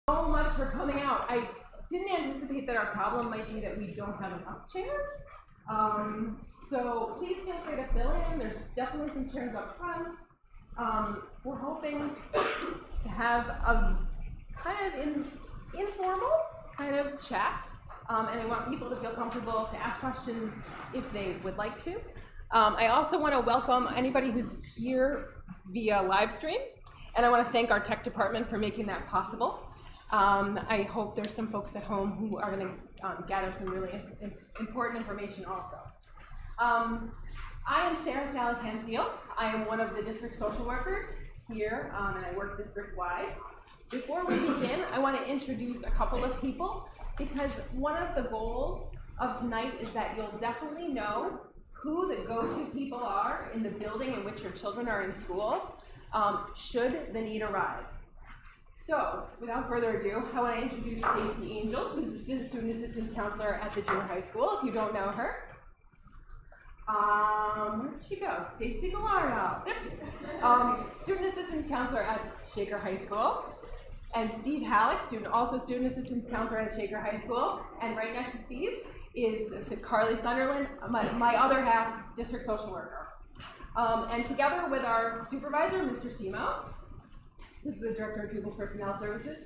So much for coming out. I didn't anticipate that our problem might be that we don't have enough chairs. So please feel free to fill in. There's definitely some chairs up front. We're hoping to have a kind of informal kind of chat, and I want people to feel comfortable to ask questions if they would like to. I also want to welcome anybody who's here via live stream, and I want to thank our tech department for making that possible. I hope there's some folks at home who are going to gather some really important information also. I am Sarah Salatanfield. I am one of the district social workers here, and I work district-wide. Before we begin, I want to introduce a couple of people, because one of the goals of tonight is that you'll definitely know who the go-to people are in the building in which your children are in school, should the need arise. So, without further ado, I want to introduce Stacy Angel, who's the Student Assistance Counselor at the junior high school, if you don't know her. Where did she go? Stacy Gallardo. There she is. Student Assistance Counselor at Shaker High School. And Steve Halleck, also Student Assistance Counselor at Shaker High School. And right next to Steve is Carly Sunderland, my other half district social worker. And together with our supervisor, Mr. Simo, who's the Director of Pupil Personnel Services,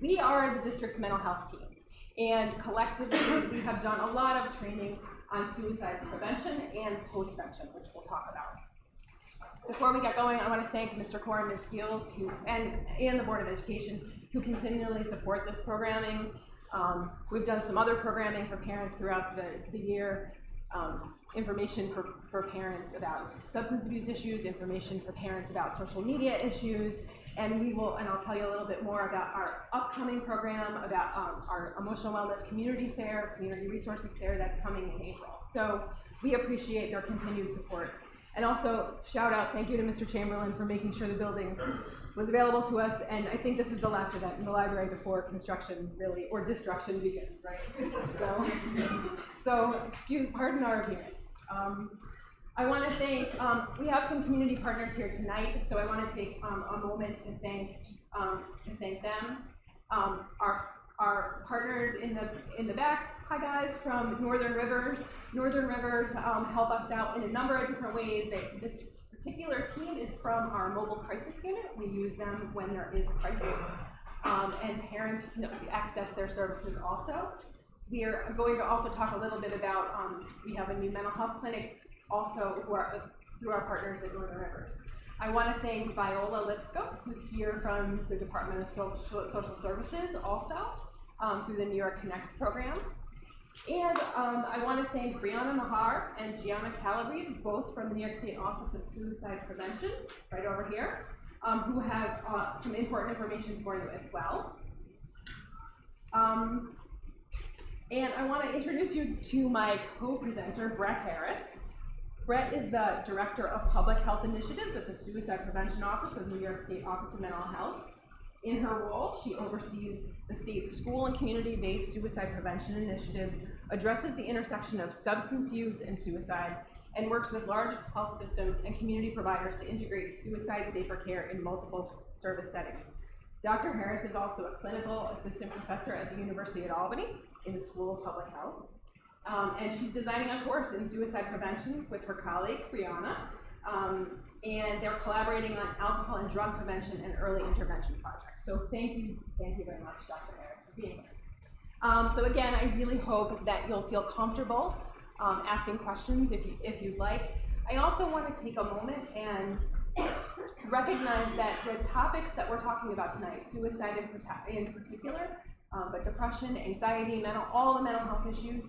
we are the district's mental health team. And collectively, we have done a lot of training on suicide prevention and postvention, which we'll talk about. Before we get going, I want to thank Mr. Core and Ms. Giels and the Board of Education who continually support this programming. We've done some other programming for parents throughout the year, information for parents about substance abuse issues, information for parents about social media issues, and I'll tell you a little bit more about our upcoming program, about our emotional wellness community fair, community resources fair that's coming in April. So we appreciate their continued support. And also, shout out, thank you to Mr. Chamberlain for making sure the building was available to us, and I think this is the last event in the library before construction really, or destruction begins, right? So pardon our appearance. I want to thank, we have some community partners here tonight, so I want to take a moment to thank them. Our partners in the back, hi guys, from Northern Rivers. Northern Rivers help us out in a number of different ways. This particular team is from our mobile crisis unit. We use them when there is crisis, and parents can access their services also. We are going to also talk a little bit about, we have a new mental health clinic also through our partners at Northern Rivers. I want to thank Viola Lipscomb, who's here from the Department of Social Services also, through the New York Connects program. And I want to thank Brianna Mahar and Gianna Calabrese, both from the New York State Office of Suicide Prevention, right over here, who have some important information for you as well. And I want to introduce you to my co-presenter, Brett Harris. Brett is the Director of Public Health Initiatives at the Suicide Prevention Office of the New York State Office of Mental Health. In her role, she oversees the state's school and community-based suicide prevention initiative, addresses the intersection of substance use and suicide, and works with large health systems and community providers to integrate suicide-safer care in multiple service settings. Dr. Harris is also a clinical assistant professor at the University at Albany in the School of Public Health. And she's designing a course in suicide prevention with her colleague, Brianna, and they're collaborating on alcohol and drug prevention and early intervention projects. So thank you very much, Dr. Harris, for being here. So again, I really hope that you'll feel comfortable asking questions if you'd like. I also want to take a moment and recognize that the topics that we're talking about tonight, suicide in particular, but depression, anxiety, all the mental health issues,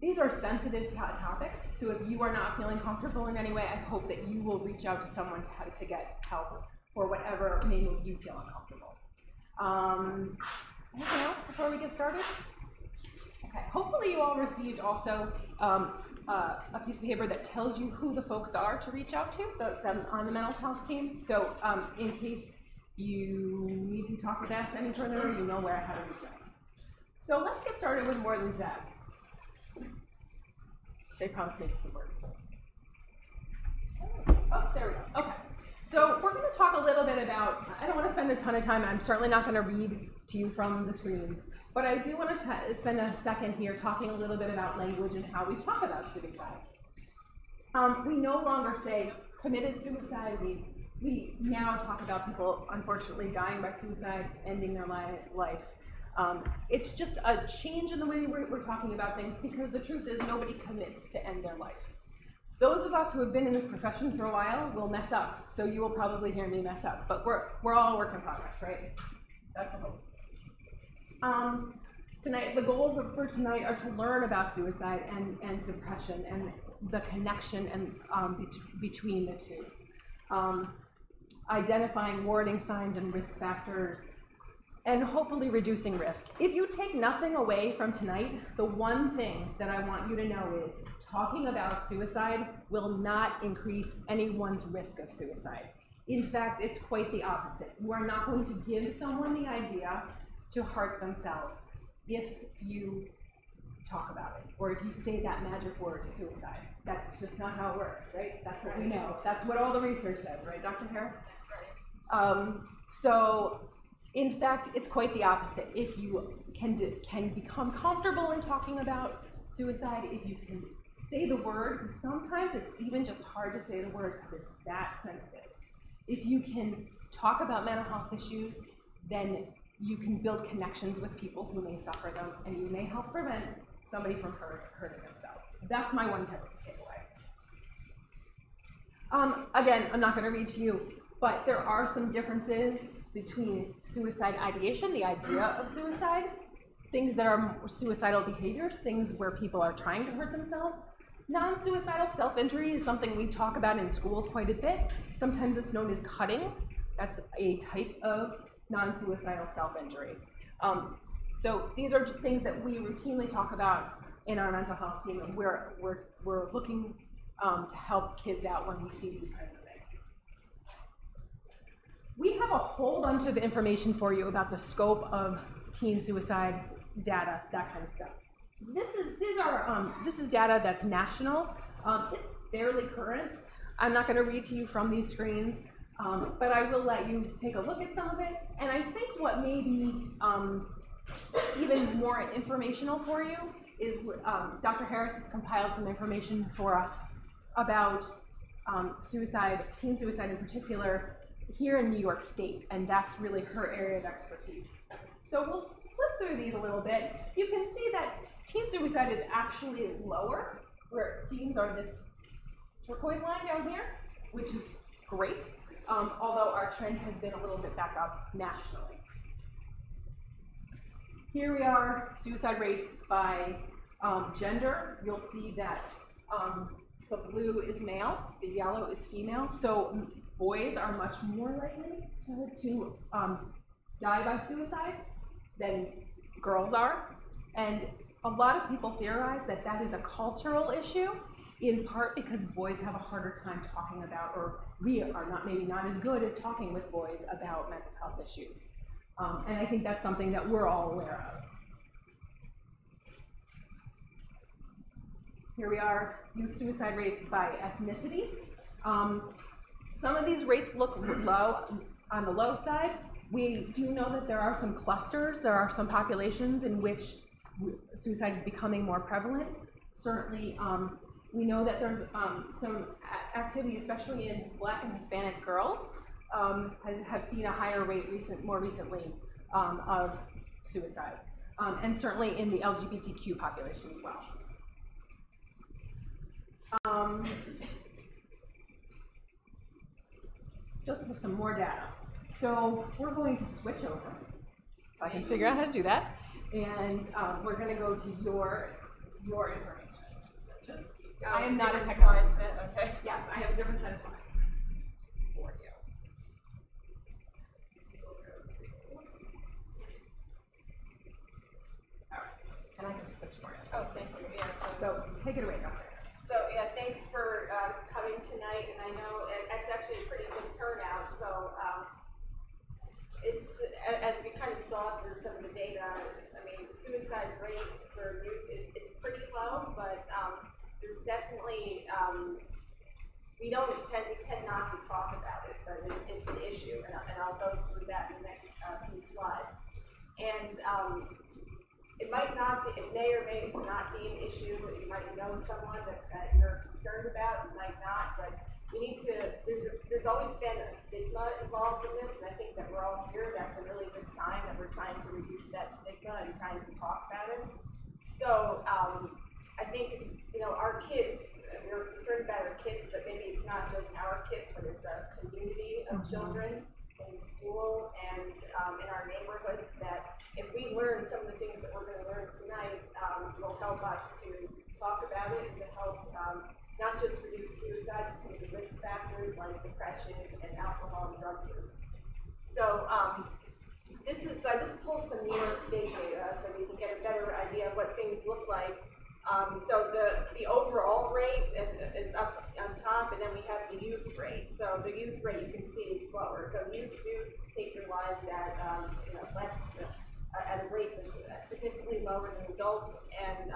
these are sensitive topics, so if you are not feeling comfortable in any way, I hope that you will reach out to someone to get help for whatever may make you feel uncomfortable. Anything else before we get started? Okay, hopefully you all received also a piece of paper that tells you who the folks are to reach out to on the mental health team. So in case you need to talk with us any further, you know how to reach us. So let's get started with More Than Zeb. They promised me this would work. Oh, there we go. Okay. So we're going to talk a little bit about, I don't want to spend a ton of time, I'm certainly not going to read to you from the screens, but I do want to spend a second here talking a little bit about language and how we talk about suicide. We no longer say committed suicide. We now talk about people, unfortunately, dying by suicide, ending their life. It's just a change in the way we're talking about things, because the truth is nobody commits to end their life. Those of us who have been in this profession for a while will mess up, so you will probably hear me mess up, but we're all a work in progress, right? That's the hope. Tonight, the goals for tonight are to learn about suicide and depression and the connection and between the two. Identifying warning signs and risk factors, and hopefully reducing risk. If you take nothing away from tonight, the one thing that I want you to know is talking about suicide will not increase anyone's risk of suicide. In fact, it's quite the opposite. You are not going to give someone the idea to hurt themselves if you talk about it, or if you say that magic word, suicide. That's just not how it works, right? That's what we know. That's what all the research says, right, Dr. Harris? That's right. So, in fact, it's quite the opposite. If you can become comfortable in talking about suicide, if you can say the word, sometimes it's even just hard to say the word because it's that sensitive. If you can talk about mental health issues, then you can build connections with people who may suffer them, and you may help prevent somebody from hurting themselves. That's my one takeaway. Again, I'm not going to read to you, but there are some differences between suicide ideation, the idea of suicide, things that are suicidal behaviors, things where people are trying to hurt themselves. Non-suicidal self-injury is something we talk about in schools quite a bit. Sometimes it's known as cutting. That's a type of non-suicidal self-injury. So these are things that we routinely talk about in our mental health team, and we're looking to help kids out when we see these kinds of things. We have a whole bunch of information for you about the scope of teen suicide data, that kind of stuff. This is data that's national. It's fairly current. I'm not going to read to you from these screens, but I will let you take a look at some of it. And I think what may be even more informational for you is Dr. Harris has compiled some information for us about suicide, teen suicide in particular, here in New York State, and that's really her area of expertise. So we'll flip through these a little bit. You can see that teen suicide is actually lower, where teens are this turquoise line down here, which is great, although our trend has been a little bit back up nationally. Here we are, suicide rates by gender. You'll see that the blue is male, the yellow is female. So boys are much more likely to die by suicide than girls are. And a lot of people theorize that that is a cultural issue, in part because boys have a harder time talking about, or we are maybe not as good as talking with boys about mental health issues. And I think that's something that we're all aware of. Here we are, youth suicide rates by ethnicity. Some of these rates look low, on the low side. We do know that there are some clusters, there are some populations in which suicide is becoming more prevalent. Certainly, we know that there's some activity, especially in Black and Hispanic girls, have seen a higher rate more recently of suicide, and certainly in the LGBTQ population as well. Just for some more data. So we're going to switch over, so I can figure out how to do that, and we're going to go to your information. So just, I am not a technologist. Okay. Yes, I have a different set of slides for you. All right, and I can switch for you. Oh, thank you. Yeah. So take it away, Dr. So yeah, thanks for coming tonight, and I know it's actually a pretty good turnout. So it's, as we kind of saw through some of the data, I mean, the suicide rate for youth is pretty low, but there's definitely we tend not to talk about it, but it's an issue, and I'll go through that in the next few slides. And it may or may not be an issue. You might know someone that you're concerned about, you might not, but we need to, there's always been a stigma involved in this, and I think that we're all here. That's a really good sign that we're trying to reduce that stigma and trying to talk about it. So I think, our kids, we're concerned about our kids, but maybe it's not just our kids, but it's a community of children in school and in our neighborhoods, that if we learn some of the things that we're going to learn tonight, will help us to talk about it and to help not just reduce suicide, but some of the risk factors like depression and alcohol and drug use. So so I just pulled some New York State data so we can get a better idea of what things look like. So the overall rate is up on top, and then we have the youth rate. So the youth rate you can see is lower. So youth do take their lives at at a rate that's significantly lower than adults. And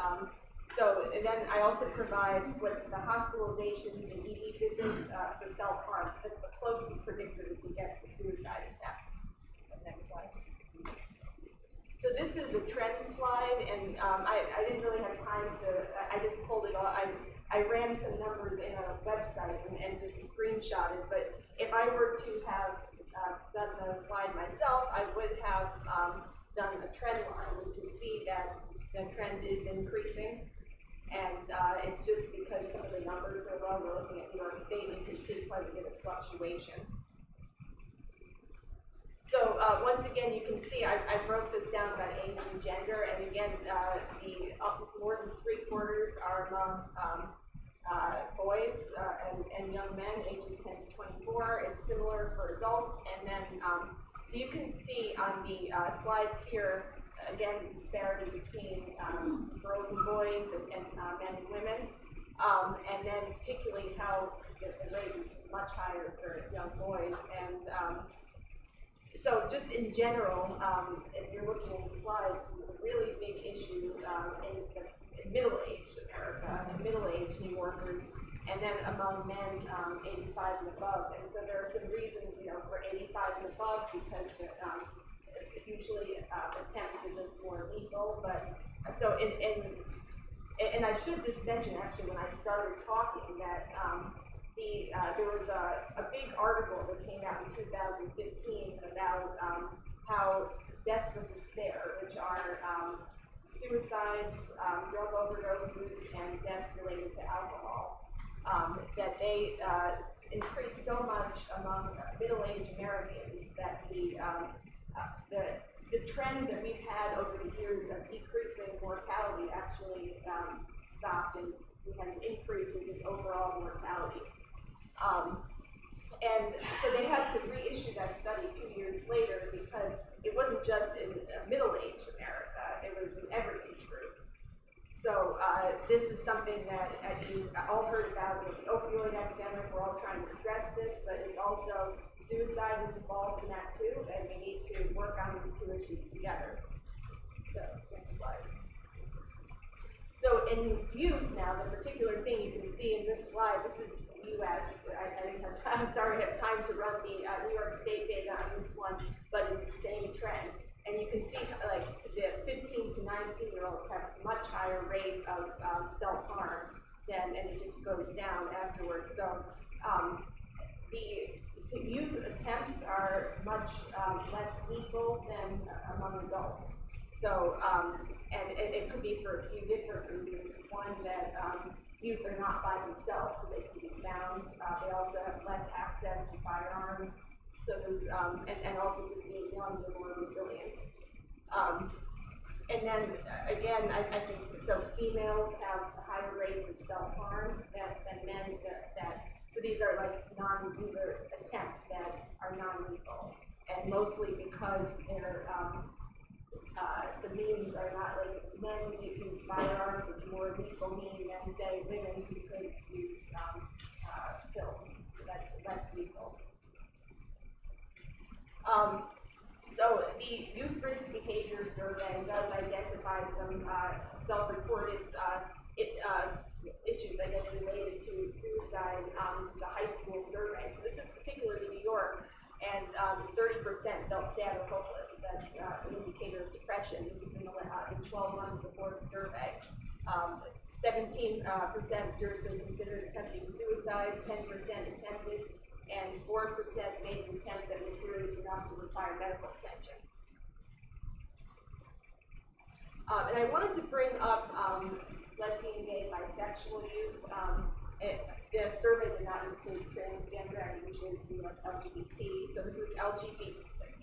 and then I also provide what's the hospitalizations and ED visit for self-harm. That's the closest predictor we can get to suicide attempts. Next slide. So this is a trend slide, and I didn't really have time to, I just pulled it off. I ran some numbers in a website and just screenshotted, but if I were to have done the slide myself, I would have done a trend line, which you see that the trend is increasing. And it's just because some of the numbers are low. We're looking at New York State, and you can see quite a bit of fluctuation. So once again, you can see I broke this down by age and gender, and again, more than 3/4 are among boys and young men, ages 10 to 24. It's similar for adults, and then so you can see on the slides here, again, the disparity between girls and boys and men and women, and then particularly how the rate is much higher for young boys. And so just in general, if you're looking at the slides, there's a really big issue in middle-aged America, and middle-aged New Yorkers, and then among men 85 and above. And so there are some reasons, for 85 and above, because usually attempts are just more lethal. But so and I should just mention, actually, when I started talking, that there was a big article that came out in 2015 about how deaths of despair, which are suicides, drug overdoses, and deaths related to alcohol, that they increased so much among middle-aged Americans that the trend that we've had over the years of decreasing mortality actually stopped, and we had an increase in just overall mortality. And so they had to reissue that study 2 years later, because it wasn't just in middle-aged America, it was in every age group. So this is something that you all heard about with the opioid epidemic. We're all trying to address this, but it's also suicide is involved in that too, and we need to work on these two issues together. So next slide. So in youth now, the particular thing you can see in this slide, this is U.S. I didn't have time, I'm sorry, I have time to run the New York State data on this one, but it's the same trend. And you can see, like, the 15 to 19-year-olds have a much higher rate of self-harm, and it just goes down afterwards. So the youth attempts are much less lethal than among adults. So, and it could be for a few different reasons. One, that youth are not by themselves, so they can be found. They also have less access to firearms. So there's, and also just being young, they're more resilient. And then, again, I think, so females have higher rates of self-harm than men. So these are these are attempts that are non-lethal. And mostly because they're, the means are not like men who use firearms, it's more lethal mean than, say, women who could use pills. So that's less lethal. So the Youth Risk Behavior Survey does identify some self-reported issues, I guess, related to suicide. This is a high school survey. So this is particular to New York. and 30% felt sad or hopeless. That's an indicator of depression. This is in 12 months before the survey. 17% seriously considered attempting suicide, 10% attempted, and 4% made an attempt that was serious enough to require medical attention. And I wanted to bring up lesbian, gay, bisexual youth. The survey did not include transgender. I usually see like LGBT. So this was LGBT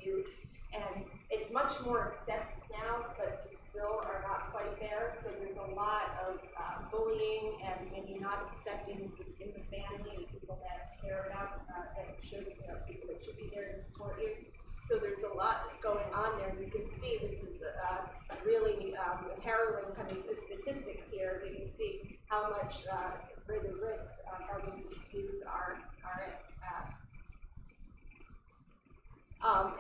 youth. And it's much more accepted now, but we still are not quite there. So there's a lot of bullying and maybe not acceptance within the family and people that care about that should, people that should be there to support you. So there's a lot going on there. You can see this is really harrowing kind of statistics here. That you see how much greater risk LGBT youth are at.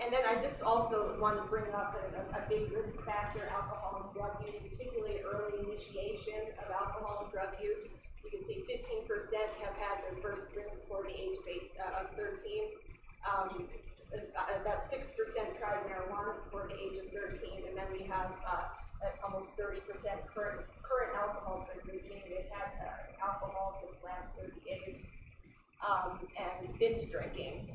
And then I just also want to bring up a big risk factor, alcohol and drug use, particularly early initiation of alcohol and drug use. You can see 15% have had their first drink before the age of 13. About 6% tried marijuana before the age of 13, and then we have almost 30% current alcohol drinkers, meaning they've had alcohol for the last 30 days. And binge drinking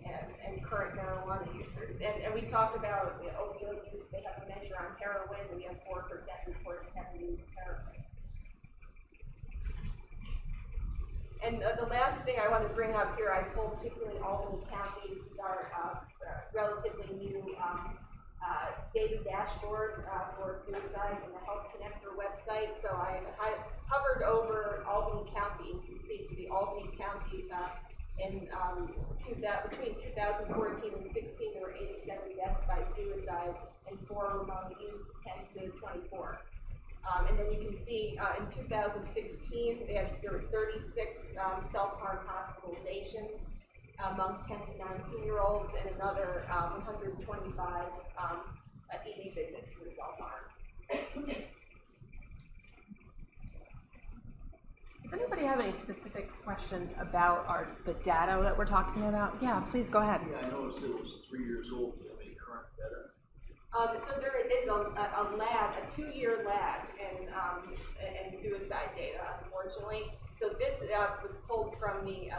and current marijuana users. And we talked about opioid use. They have a measure on heroin, and we have 4% reported having used heroin. And the last thing I want to bring up here, I pulled particularly Albany County. This is our relatively new data dashboard for suicide in the Health Connector website. So I hovered over Albany County. You can see the Albany County between 2014 and 16, there were 87 deaths by suicide, and 4 among youth 10 to 24. And then you can see in 2016, there were 36 self-harm hospitalizations among 10 to 19-year-olds, and another 125 ED visits for self-harm. Does anybody have any specific questions about the data that we're talking about? Yeah, please go ahead. Yeah, I noticed it was 3 years old. Do you have any current data? So there is a lag, a 2-year lag in suicide data, unfortunately. So this was pulled from the,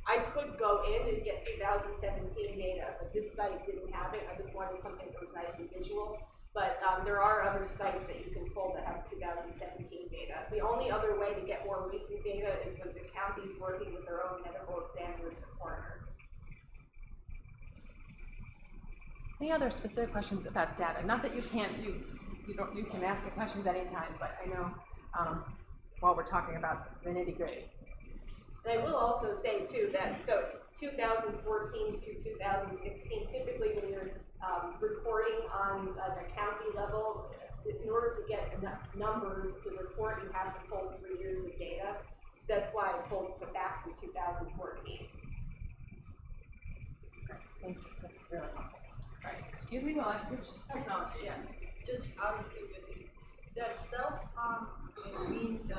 I could go in and get 2017 data, but this site didn't have it. I just wanted something that was nice and visual. But there are other sites that you can pull that have 2017 data. The only other way to get more recent data is when the county's working with their own medical examiners or coroners. Any other specific questions about data? Not that you can't, you can ask questions anytime, but I know while we're talking about the nitty-gritty. And I will also say too that 2014 to 2016, typically when you're reporting on the county level, in order to get enough numbers to report, you have to pull 3 years of data. So that's why I pulled back from 2014. Okay, thank you. That's really helpful. Right. Excuse me while I switch technology. Yeah. Just out of curiosity, the self-harm means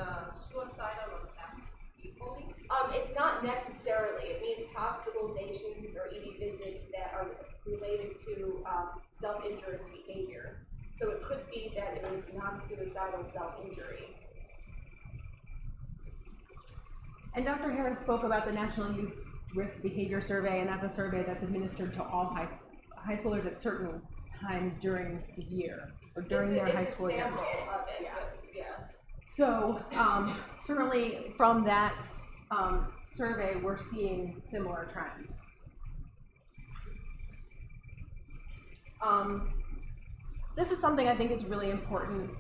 suicidal attempt equally? It's not necessarily. It means hospitalizations or ED visits that are related to self-injurious behavior. So it could be that it is non-suicidal self-injury. And Dr. Harris spoke about the National Youth Risk Behavior Survey, and that's a survey that's administered to all high schoolers at certain times during the year, or during their high school year. It's a sample of it, yeah. So certainly from that survey, we're seeing similar trends. This is something I think is really important,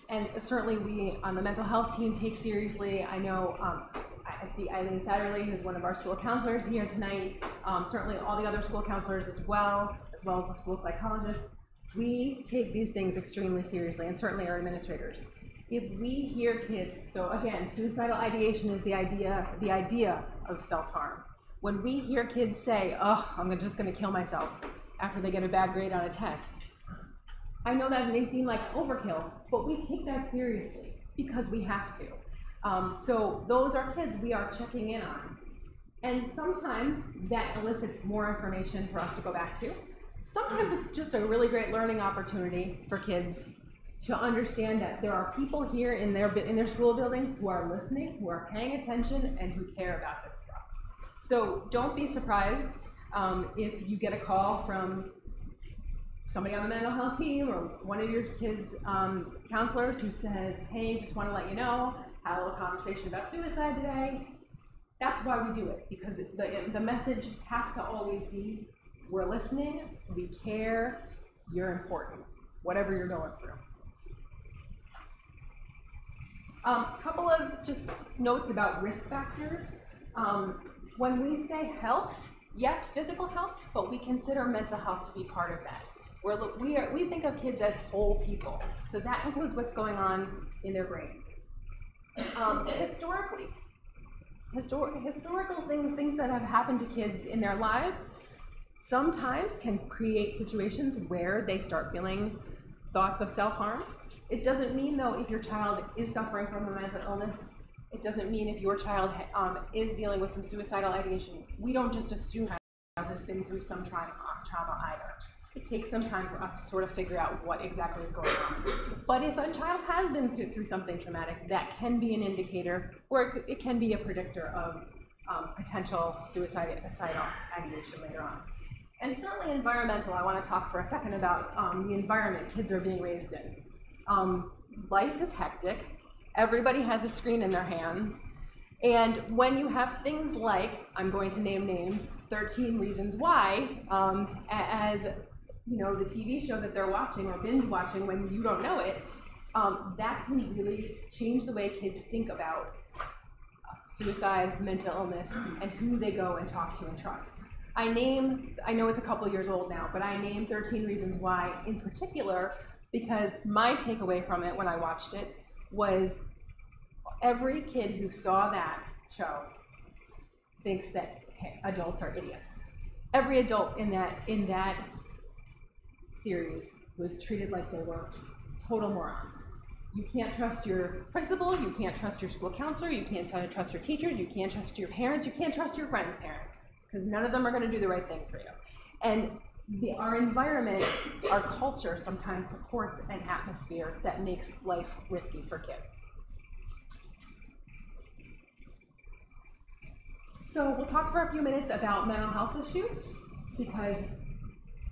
and certainly we on the mental health team take seriously. I know I see Eileen Satterley, who's one of our school counselors here tonight, certainly all the other school counselors as well as the school psychologists. We take these things extremely seriously, and certainly our administrators. If we hear kids, so again, suicidal ideation is the idea of self-harm. When we hear kids say, "Oh, I'm just going to kill myself," after they get a bad grade on a test, I know that may seem like overkill, but we take that seriously because we have to. So those are kids we are checking in on. And sometimes that elicits more information for us to go back to. Sometimes it's just a really great learning opportunity for kids to understand that there are people here in their school buildings who are listening, who are paying attention, and who care about this stuff. So don't be surprised if you get a call from somebody on the mental health team or one of your kids' counselors who says, hey, just want to let you know, had a little conversation about suicide today. That's why we do it, because the message has to always be, we're listening, we care, you're important, whatever you're going through. Couple of just notes about risk factors. When we say health, yes, physical health, but we consider mental health to be part of that. We think of kids as whole people, so that includes what's going on in their brains. Historical things that have happened to kids in their lives sometimes can create situations where they start feeling thoughts of self-harm. It doesn't mean, though, if your child is suffering from a mental illness, it doesn't mean if your child is dealing with some suicidal ideation, we don't just assume that child has been through some trauma either. It takes some time for us to sort of figure out what exactly is going on. But if a child has been through something traumatic, that can be an indicator, or it can be a predictor of potential suicidal ideation later on. And certainly environmental, I want to talk for a second about the environment kids are being raised in. Life is hectic. Everybody has a screen in their hands. And when you have things like, I'm going to name names, 13 Reasons Why, as you know, the TV show that they're watching or binge watching when you don't know it, that can really change the way kids think about suicide, mental illness, and who they go and talk to and trust. I know it's a couple years old now, but I named 13 Reasons Why in particular because my takeaway from it when I watched it was every kid who saw that show thinks that adults are idiots. Every adult in that series was treated like they were total morons. You can't trust your principal, you can't trust your school counselor, you can't trust your teachers, you can't trust your parents, you can't trust your friends' parents, because none of them are going to do the right thing for you. And our environment, our culture sometimes supports an atmosphere that makes life risky for kids. So we'll talk for a few minutes about mental health issues, because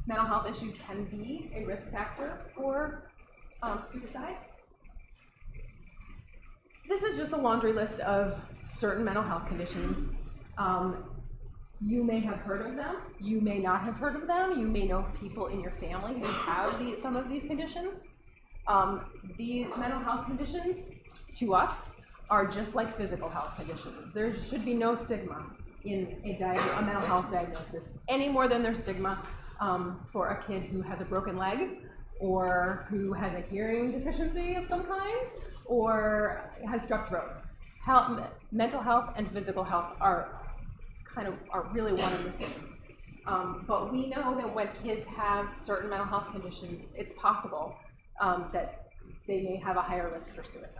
mental health issues can be a risk factor for suicide. This is just a laundry list of certain mental health conditions. You may have heard of them, you may not have heard of them, you may know people in your family who have some of these conditions. The mental health conditions, to us, are just like physical health conditions. There should be no stigma in a mental health diagnosis, any more than there's stigma for a kid who has a broken leg, or who has a hearing deficiency of some kind, or has strep throat. Mental health and physical health are really one and the same. But we know that when kids have certain mental health conditions, it's possible that they may have a higher risk for suicide.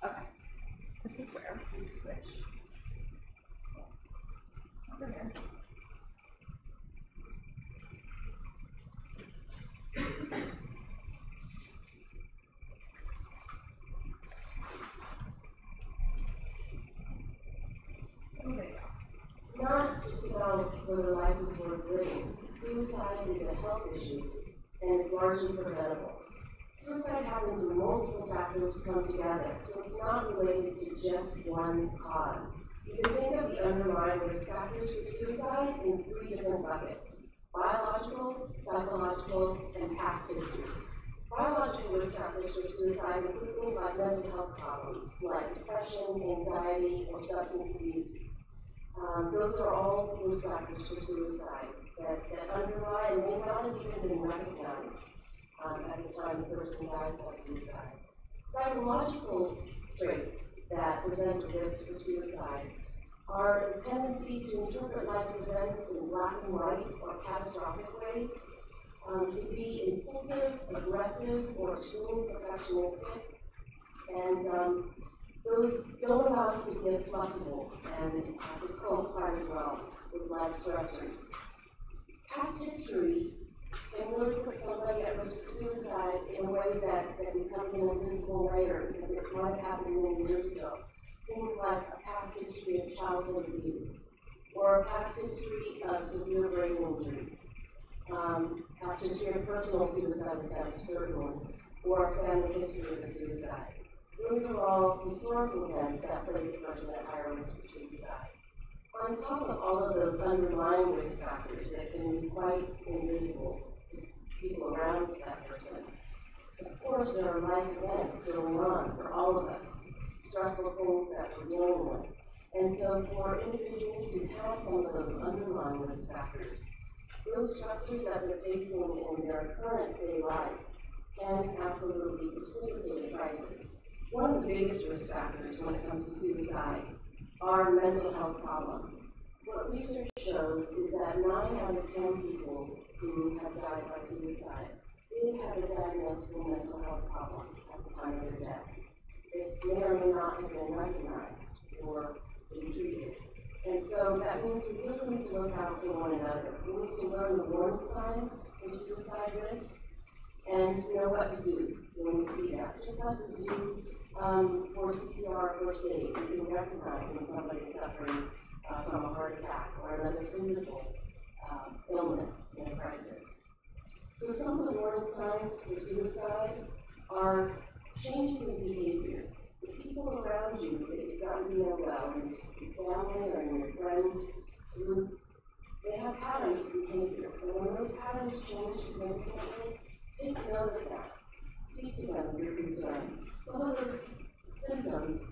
Okay, this is where we switch over here. It's not just about whether life is worth living. Suicide is a health issue, and it's largely preventable. Suicide happens when multiple factors come together, so it's not related to just one cause. You can think of the underlying risk factors for suicide in 3 different buckets: biological, psychological, and past history. Biological risk factors for suicide include things like mental health problems, like depression, anxiety, or substance abuse. Those are all risk factors for suicide that underlie and may not have even been recognized at the time the person dies of suicide. Psychological traits that present a risk for suicide are the tendency to interpret life's events in black and white or catastrophic ways, to be impulsive, aggressive, or extremely perfectionistic, and Those don't allow us to be as flexible and to cope quite as well with life stressors. Past history can really put somebody at risk for suicide in a way that becomes invisible later because it might have happened many years ago. Things like a past history of childhood abuse, or a past history of severe brain injury, past history of personal suicide attempt, certainly, or a family history of suicide. Those are all historical events that place a person at higher risk for suicide. On top of all of those underlying risk factors that can be quite invisible to people around that person, of course there are life events going on for all of us, stressful things that we're dealing with. And so for individuals who have some of those underlying risk factors, those stressors that they're facing in their current day life can absolutely precipitate a crisis. One of the biggest risk factors when it comes to suicide are mental health problems. What research shows is that 9 out of 10 people who have died by suicide did have a diagnosable mental health problem at the time of their death. It may or may not have been recognized or been treated. And so that means we really need to look out for one another. We need to learn the warning signs for suicide risk and know what to do when we see that. Just like we do for CPR first aid, you can recognize when somebody is suffering from a heart attack or another physical illness in a crisis. So some of the warning signs for suicide are changes in behavior. The people around you that you've gotten to know well, in your family or in your friend group, they have patterns of behavior. And when those patterns change significantly, take note of that. Speak to them if you're concerned. Some of those symptoms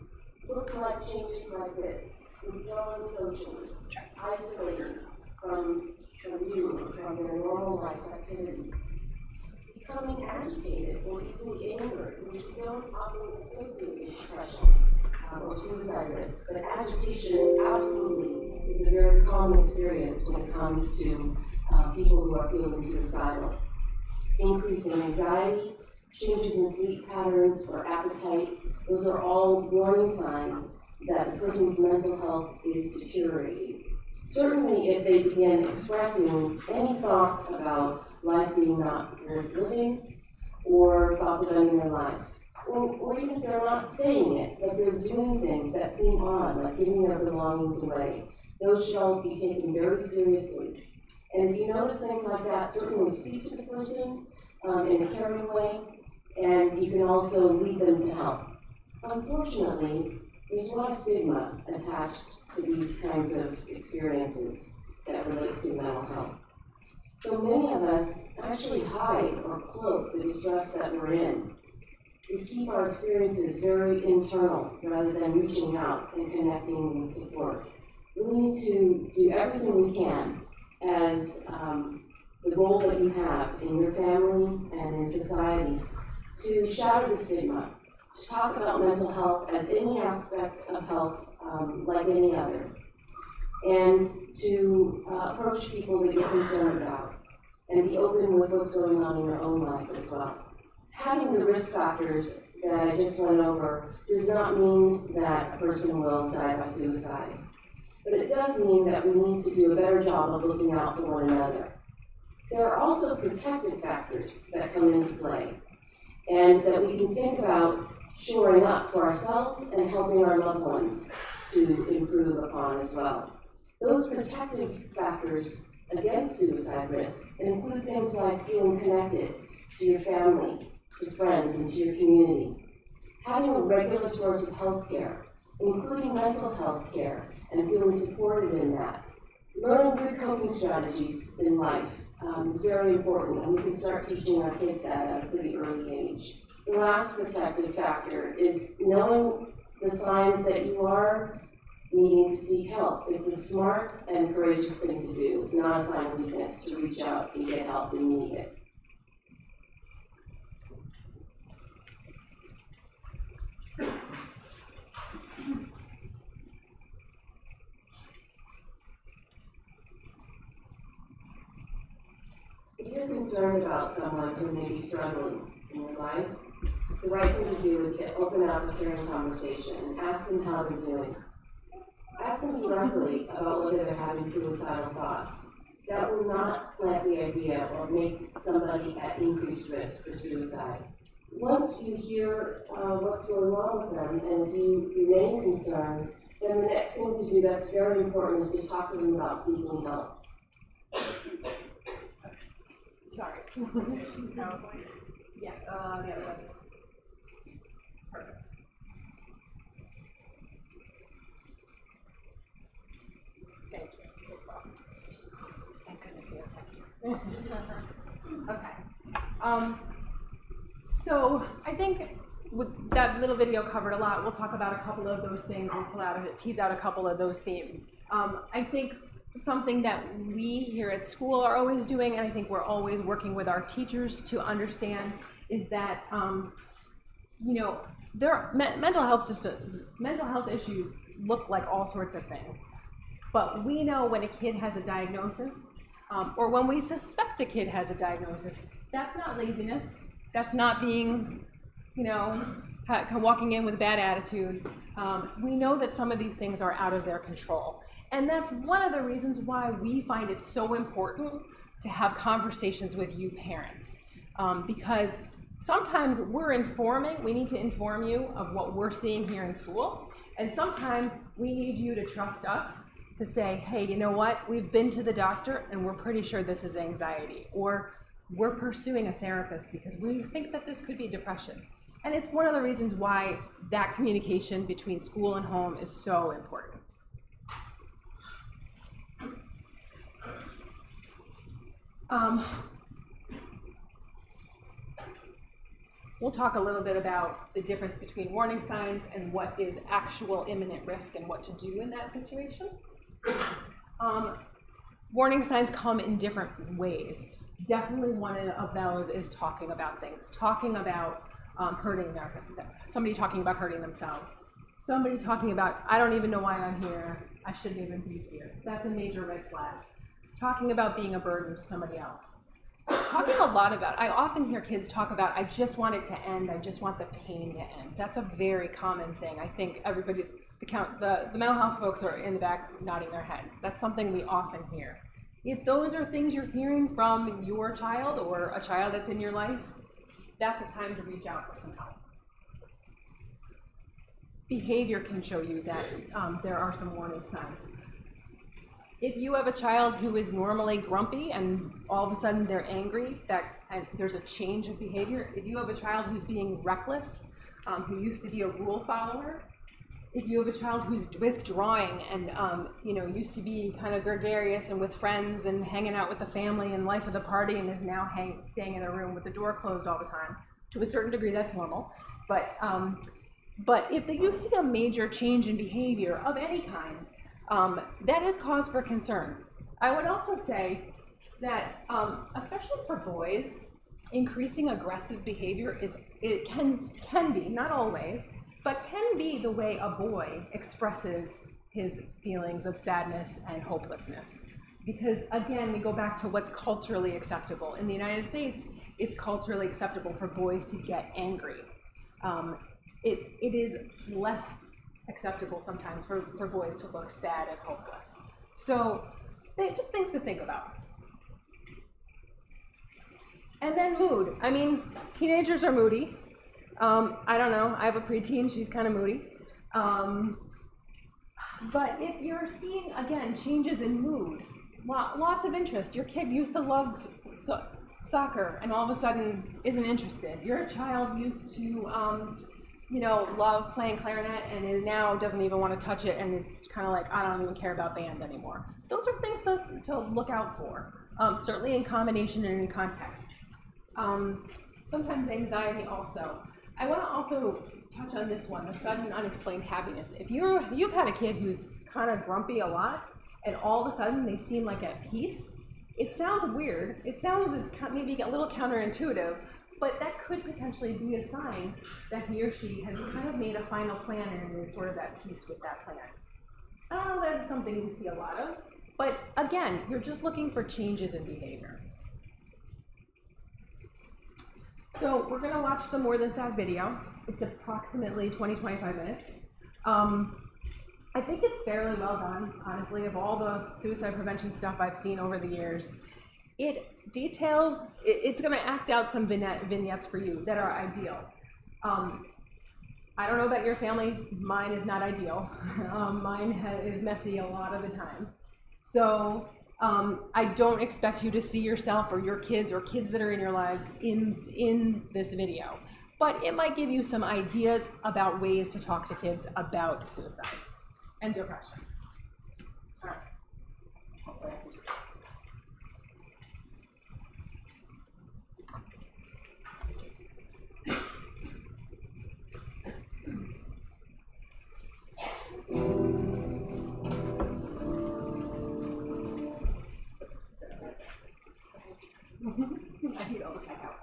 look like changes like this: withdrawing socially, isolating from you, from their normal life's activities, becoming agitated or easily angered, which we don't often associate with depression or suicide risk. But agitation absolutely is a very common experience when it comes to people who are feeling suicidal. Increasing anxiety, changes in sleep patterns or appetite, those are all warning signs that the person's mental health is deteriorating. Certainly if they begin expressing any thoughts about life being not worth living, or thoughts of ending their life, or even if they're not saying it, but they're doing things that seem odd, like giving their belongings away, those should all be taken very seriously. And if you notice things like that, certainly speak to the person in a caring way, and you can also lead them to help. Unfortunately, there's a lot of stigma attached to these kinds of experiences that relate to mental health. So many of us actually hide or cloak the distress that we're in. We keep our experiences very internal rather than reaching out and connecting with support. We need to do everything we can as the role that you have in your family and in society to shatter the stigma, to talk about mental health as any aspect of health like any other, and to approach people that you're concerned about and be open with what's going on in your own life as well. Having the risk factors that I just went over does not mean that a person will die by suicide, but it does mean that we need to do a better job of looking out for one another. There are also protective factors that come into play, and that we can think about shoring up for ourselves and helping our loved ones to improve upon as well. Those protective factors against suicide risk include things like feeling connected to your family, to friends, and to your community. Having a regular source of health care, including mental health care, and feeling supported in that. Learning good coping strategies in life is very important, and we can start teaching our kids that at a pretty early age. The last protective factor is knowing the signs that you are needing to seek help. It's a smart and courageous thing to do. It's not a sign of weakness to reach out and get help when you need it. If you're concerned about someone who may be struggling in your life, the right thing to do is to open up a caring conversation and ask them how they're doing. Ask them directly about whether they're having suicidal thoughts. That will not plant the idea or make somebody at increased risk for suicide. Once you hear what's going on with them, and if you remain concerned, then the next thing to do that's very important is to talk to them about seeking help. Sorry. Yeah, the other way. Perfect. Thank you. Thank goodness we have tech. Okay. So I think with that little video covered a lot. We'll talk about a couple of those things and tease out a couple of those themes. I think something that we here at school are always doing, and I think we're always working with our teachers to understand, is that you know, mental health issues look like all sorts of things, but we know when a kid has a diagnosis, or when we suspect a kid has a diagnosis, that's not laziness. That's not being, you know, walking in with a bad attitude. We know that some of these things are out of their control. And that's one of the reasons why we find it so important to have conversations with you parents. Because sometimes we need to inform you of what we're seeing here in school. And sometimes we need you to trust us to say, hey, you know what? We've been to the doctor and we're pretty sure this is anxiety. Or we're pursuing a therapist because we think that this could be depression. And it's one of the reasons why that communication between school and home is so important. We'll talk a little bit about the difference between warning signs and what is actual imminent risk and what to do in that situation. Warning signs come in different ways. Definitely one of those is talking about things, talking about somebody talking about hurting themselves, somebody talking about, I don't even know why I'm here, I shouldn't even be here. That's a major red flag. Talking about being a burden to somebody else. Talking a lot about, I often hear kids talk about, I just want it to end, I just want the pain to end. That's a very common thing. I think everybody's, the mental health folks are in the back nodding their heads. That's something we often hear. If those are things you're hearing from your child or a child that's in your life, that's a time to reach out for some help. Behavior can show you that there are some warning signs. If you have a child who is normally grumpy and all of a sudden they're angry, and there's a change of behavior. If you have a child who's being reckless, who used to be a rule follower, if you have a child who's withdrawing and you know, used to be kind of gregarious and with friends and hanging out with the family and life of the party and is now staying in a room with the door closed all the time, to a certain degree that's normal. But if you see a major change in behavior of any kind, that is cause for concern. I would also say that, especially for boys, increasing aggressive behavior can be, not always, but can be the way a boy expresses his feelings of sadness and hopelessness. Because again, we go back to what's culturally acceptable. In the United States, it's culturally acceptable for boys to get angry. It is less acceptable sometimes for boys to look sad and hopeless. So just things to think about. And then mood. I mean, teenagers are moody. I don't know, I have a preteen, she's kind of moody. But if you're seeing, again, changes in mood, loss of interest, your kid used to love soccer and all of a sudden isn't interested. Your child used to, you know, love playing clarinet and it now doesn't even want to touch it and it's kind of like, I don't even care about band anymore. Those are things to look out for, certainly in combination and in context. Sometimes anxiety also. I want to also touch on this one, the sudden unexplained happiness. If you've had a kid who's kind of grumpy a lot, and all of a sudden they seem like at peace, it sounds weird. It's maybe a little counterintuitive, but that could potentially be a sign that he or she has kind of made a final plan and is sort of at peace with that plan. I don't know that it's something we see a lot of, but again, you're just looking for changes in behavior. So we're gonna watch the More Than Sad video. It's approximately 20-25 minutes. I think it's fairly well done, honestly, of all the suicide prevention stuff I've seen over the years. It details, it's gonna act out some vignettes for you that are ideal. I don't know about your family, mine is not ideal. Mine is messy a lot of the time. So I don't expect you to see yourself or your kids or kids that are in your lives in this video, but it might give you some ideas about ways to talk to kids about suicide and depression. All right. I need all the check out.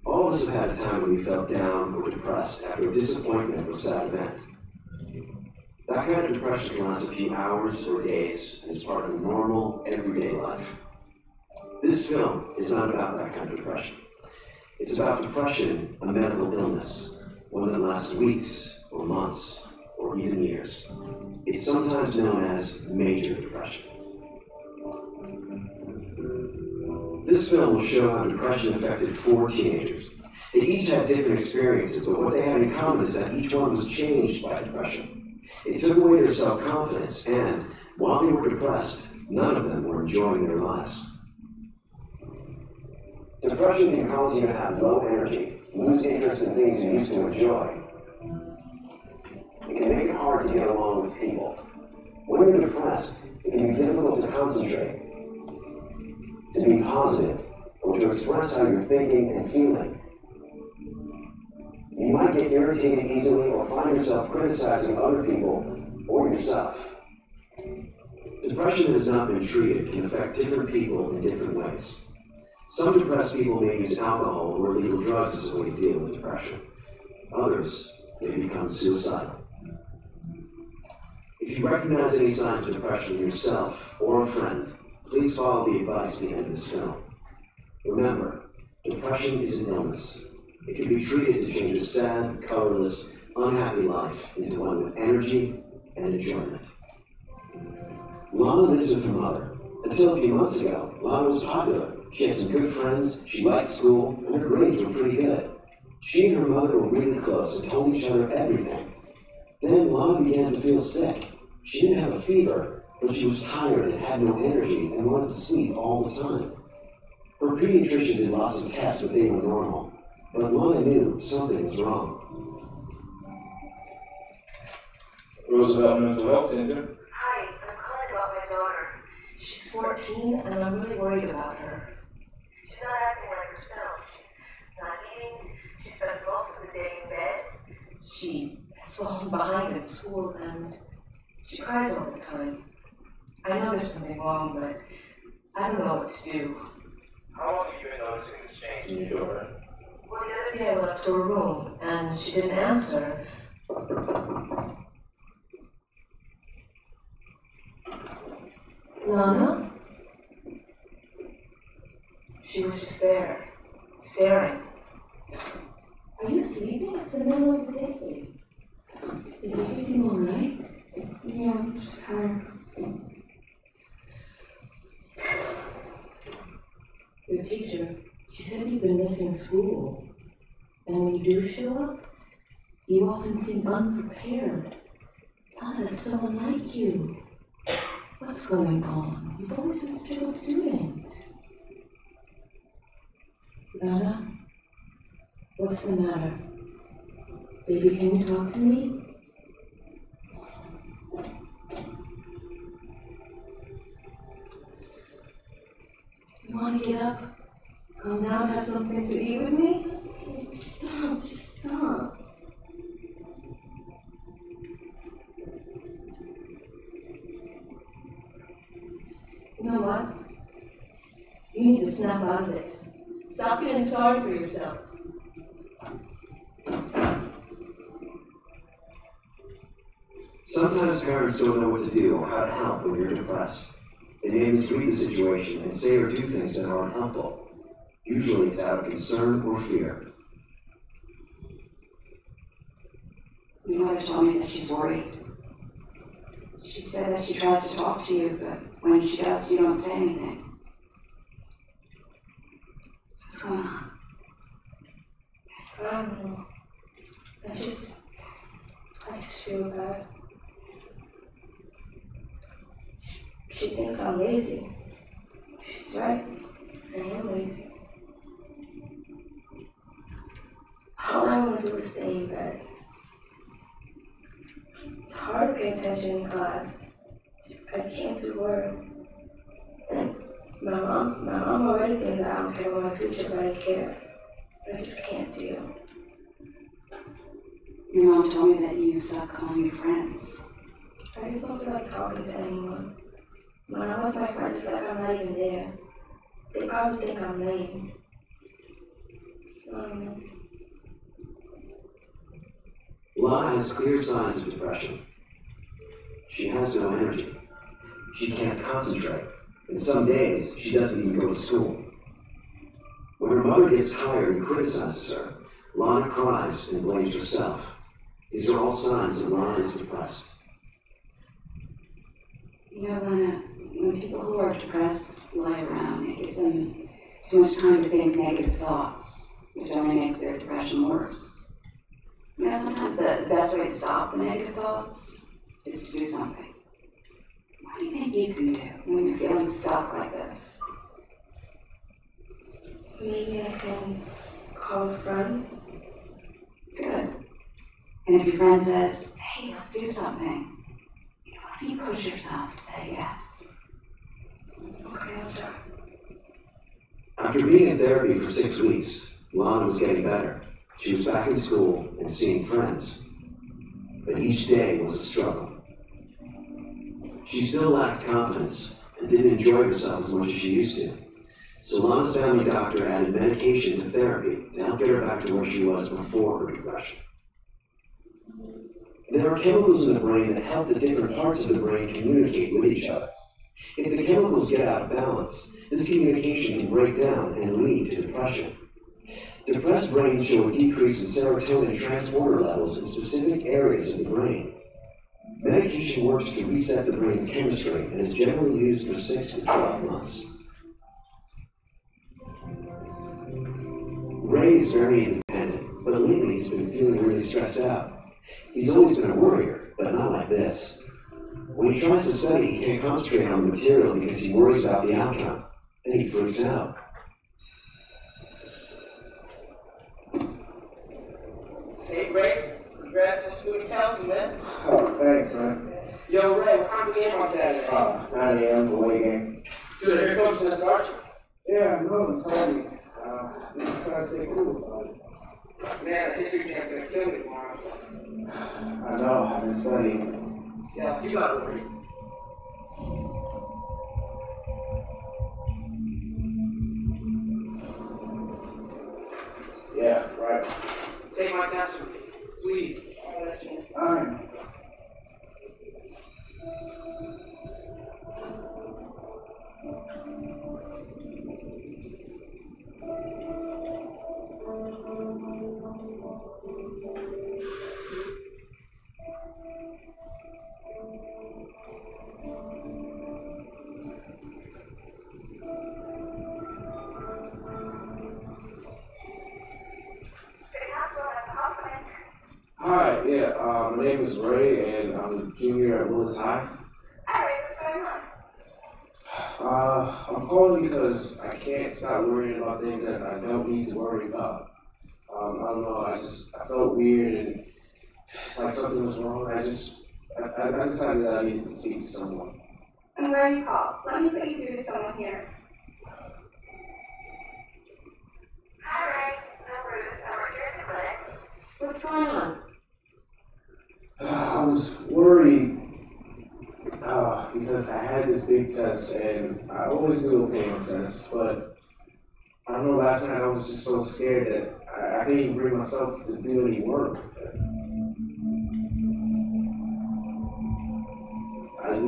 All of us have had a time when we felt down or depressed after a disappointment or sad event. That kind of depression can last a few hours or days, and it's part of normal, everyday life. This film is not about that kind of depression. It's about depression, a medical illness, one that lasts weeks or months or even years. It's sometimes known as major depression. This film will show how depression affected 4 teenagers. They each had different experiences, but what they had in common is that each one was changed by depression. It took away their self-confidence, and while they were depressed, none of them were enjoying their lives. Depression can cause you to have low energy, lose interest in things you used to enjoy. It can make it hard to get along with people. When you're depressed, it can be difficult to concentrate, to be positive, or to express how you're thinking and feeling. You might get irritated easily or find yourself criticizing other people or yourself. Depression that has not been treated can affect different people in different ways. Some depressed people may use alcohol or illegal drugs as a way to deal with depression. Others may become suicidal. If you recognize any signs of depression in yourself or a friend, please follow the advice at the end of this film. Remember, depression is an illness. It can be treated to change a sad, colorless, unhappy life into one with energy and enjoyment. Lana lives with her mother. Until a few months ago, Lana was popular. She had some good friends, she liked school, and her grades were pretty good. She and her mother were really close and told each other everything. Then Lana began to feel sick. She didn't have a fever, but she was tired and had no energy and wanted to sleep all the time. Her pediatrician did lots of tests, but they were normal. But Lana knew something was wrong. Roosevelt Mental Health Center. Hi, I'm calling about my daughter. She's 14 and I'm really worried about her. She's not acting like herself. She's not eating. She spends most of the day in bed. She has fallen behind at school and she cries all the time. I know there's something wrong, but I don't know what to do. How long have you been noticing this change in your daughter? Well, the other day I went up to her room and she didn't answer. Lana? She was just there, staring. Are you sleeping? It's the middle of the day. Is everything all right? Yeah, I'm just tired. Your teacher, she said you've been missing school. And when you do show up, you often seem unprepared. Lana, that's so unlike you. What's going on? You've always been such a good student. Lana, what's the matter? Baby, can you talk to me? You want to get up? Come down and have something to eat with me? Stop, just stop. You know what? You need to snap out of it. Stop feeling sorry for yourself. Sometimes parents don't know what to do or how to help when you're depressed. They may misread the situation and say or do things that are unhelpful. Usually it's out of concern or fear. Your mother told me that she's worried. She said that she tries to talk to you, but when she does, you don't say anything. What's going on? I don't know. I just feel bad. She thinks I'm lazy. She's right. I am lazy. All I want to do is stay in bed. It's hard to pay attention in class. I can't do work. And my mom already thinks I don't care about my future, but I care. I just can't deal. Your mom told me that you stopped calling your friends. I just don't feel like talking to anyone. When I'm with my friends, it's like I'm not even there. They probably think I'm lame. I don't know. Lana has clear signs of depression. She has no energy. She can't concentrate. And some days, she doesn't even go to school. When her mother gets tired and criticizes her, Lana cries and blames herself. These are all signs that Lana is depressed. You know, Lana, when people who are depressed lie around, it gives them too much time to think negative thoughts, which only makes their depression worse. You know, sometimes the best way to stop the negative thoughts is to do something. What do you think you can do when you're feeling stuck like this? Maybe I can call a friend. Good. And if your friend says, hey, let's do something, why don't you push yourself to say yes? Okay, I'll try. After being in therapy for 6 weeks, Lana was getting better. She was back in school and seeing friends. But each day was a struggle. She still lacked confidence and didn't enjoy herself as much as she used to. So Lana's family doctor added medication to therapy to help get her back to where she was before her depression. There are chemicals in the brain that help the different parts of the brain communicate with each other. If the chemicals get out of balance, this communication can break down and lead to depression. Depressed brains show a decrease in serotonin transporter levels in specific areas of the brain. Medication works to reset the brain's chemistry and is generally used for 6 to 12 months. Ray is very independent, but lately he's been feeling really stressed out. He's always been a worrier, but not like this. When he tries to study, he can't concentrate on the material because he worries about the outcome. Then he freaks out. Hey, Ray. Congrats on student council, man. Oh, thanks, man. Yo, Ray, what time's the game on Saturday? 9 a.m. the away game. Dude, your coach is gonna start you. Yeah, I know, it's funny. I'm just trying to stay cool about it. Man, the history champ's gonna kill me tomorrow. I know, I've been studying. Yeah, you gotta worry. Yeah, right. Take my test from me, please. Alright. Hi, yeah, my name is Ray, and I'm a junior at Willis High. Hi, Ray, what's going on? I'm calling because I can't stop worrying about things that I don't need to worry about. I don't know, I felt weird and like something was wrong. I decided that I needed to speak to someone. I'm glad you called. Let me put you through to someone here. Hi, Ray. I'm Ruth. I work here at the clinic. What's going on? I was worried because I had this big test and I always do okay on tests, but I don't know, last night I was just so scared that I couldn't even bring myself to do any work.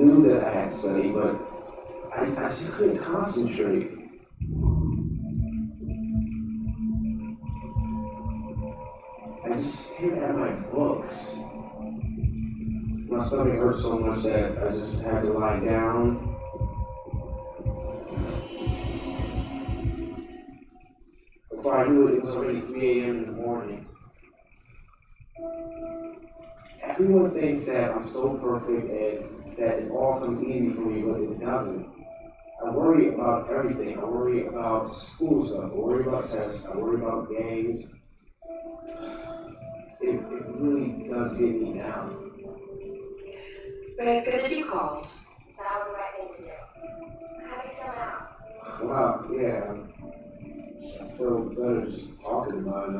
knew that I had to study, but I just couldn't concentrate. I just stared at my books. My stomach hurt so much that I just had to lie down. Before I knew it, it was already 3 a.m. in the morning. Everyone thinks that I'm so perfect and that it all comes easy for me, but it doesn't. I worry about everything. I worry about school stuff. I worry about tests. I worry about games. It really does get me down. But it's good that you called. That was the right thing to do. How do you feel now? Wow, yeah. I feel better just talking about it.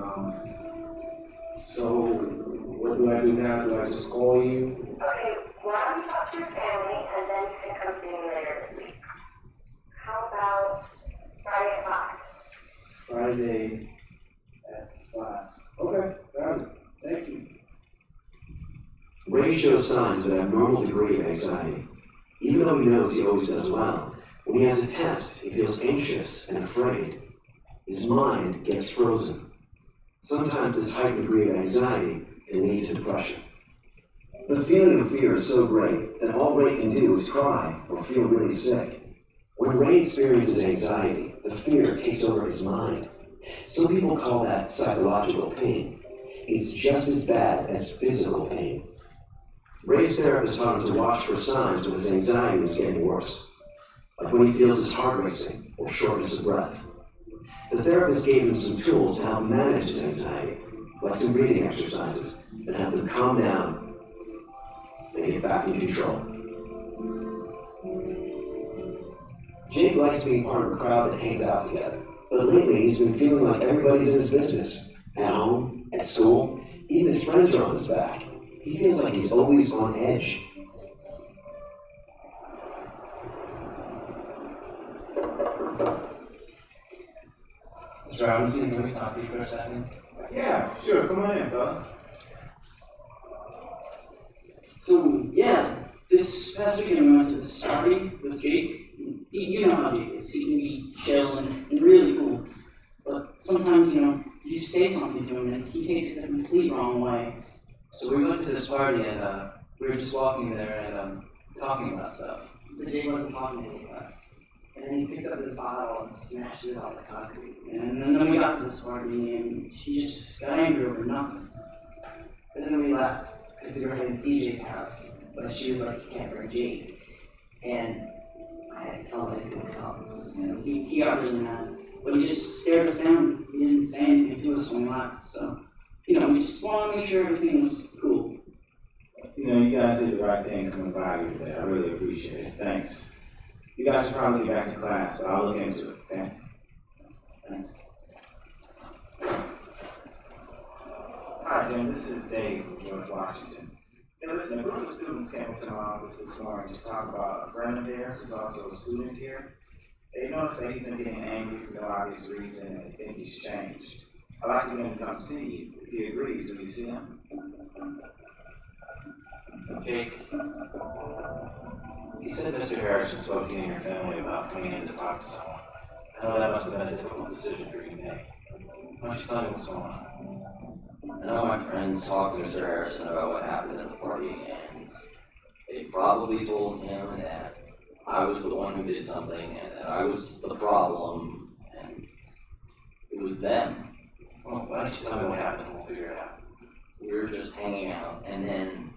So, what do I do now? Do I just call you? Okay, why don't you talk to your family and then you can come see me later this week? How about Friday at 5? Friday at 5. Okay, got it. Thank you. Ray shows signs of an abnormal degree of anxiety. Even though he knows he always does well, when he has a test, he feels anxious and afraid. His mind gets frozen. Sometimes this heightened degree of anxiety can lead to depression. The feeling of fear is so great that all Ray can do is cry or feel really sick. When Ray experiences anxiety, the fear takes over his mind. Some people call that psychological pain. It's just as bad as physical pain. Ray's therapist taught him to watch for signs when his anxiety was getting worse, like when he feels his heart racing or shortness of breath. The therapist gave him some tools to help manage his anxiety, like some breathing exercises that helped him calm down and get back in control. Jake likes being part of a crowd that hangs out together, but lately he's been feeling like everybody's in his business. At home, at school, even his friends are on his back. He feels like he's always on edge. Mr. Robinson, can we talk to you for a second? Yeah, sure. Come on in, fellas. So, yeah, this past weekend we went to this party with Jake. You know how Jake is. He can be chill and really cool. But sometimes, you say something to him and he takes it the complete wrong way. So we went to this party and we were just walking there and talking about stuff. But Jake wasn't talking to any of us. And then he picks up his bottle and smashes it on the concrete. And then we got to this party and he just got angry over nothing. And then we left because we were heading to CJ's house. But she was like, you can't bring Jake. And I had to tell him that he couldn't come. He got really mad. But he just stared us down. He didn't say anything to us when we left. So, we just want to make sure everything was cool. You guys did the right thing coming by here today. I really appreciate it. Thanks. You guys should probably get back to class, but I'll look into it, okay? Thanks. Hi, Jim. This is Dave from George Washington. Hey, listen, a group of students came into my office this morning to talk about a friend of theirs who's also a student here. They noticed that he's been getting angry for no obvious reason, and they think he's changed. I'd like to get him to come see you. If he agrees, do we see him? Jake, you said Mr. Harrison spoke to you and your family about coming in to talk to someone. I know that must have been a difficult decision for you to make. Why don't you tell me what's going on? I know my friends talked to Mr. Harrison about what happened at the party, and they probably told him that I was the one who did something, and that I was the problem, and it was them. Well, why don't you tell me what happened and we'll figure it out. We were just hanging out, and then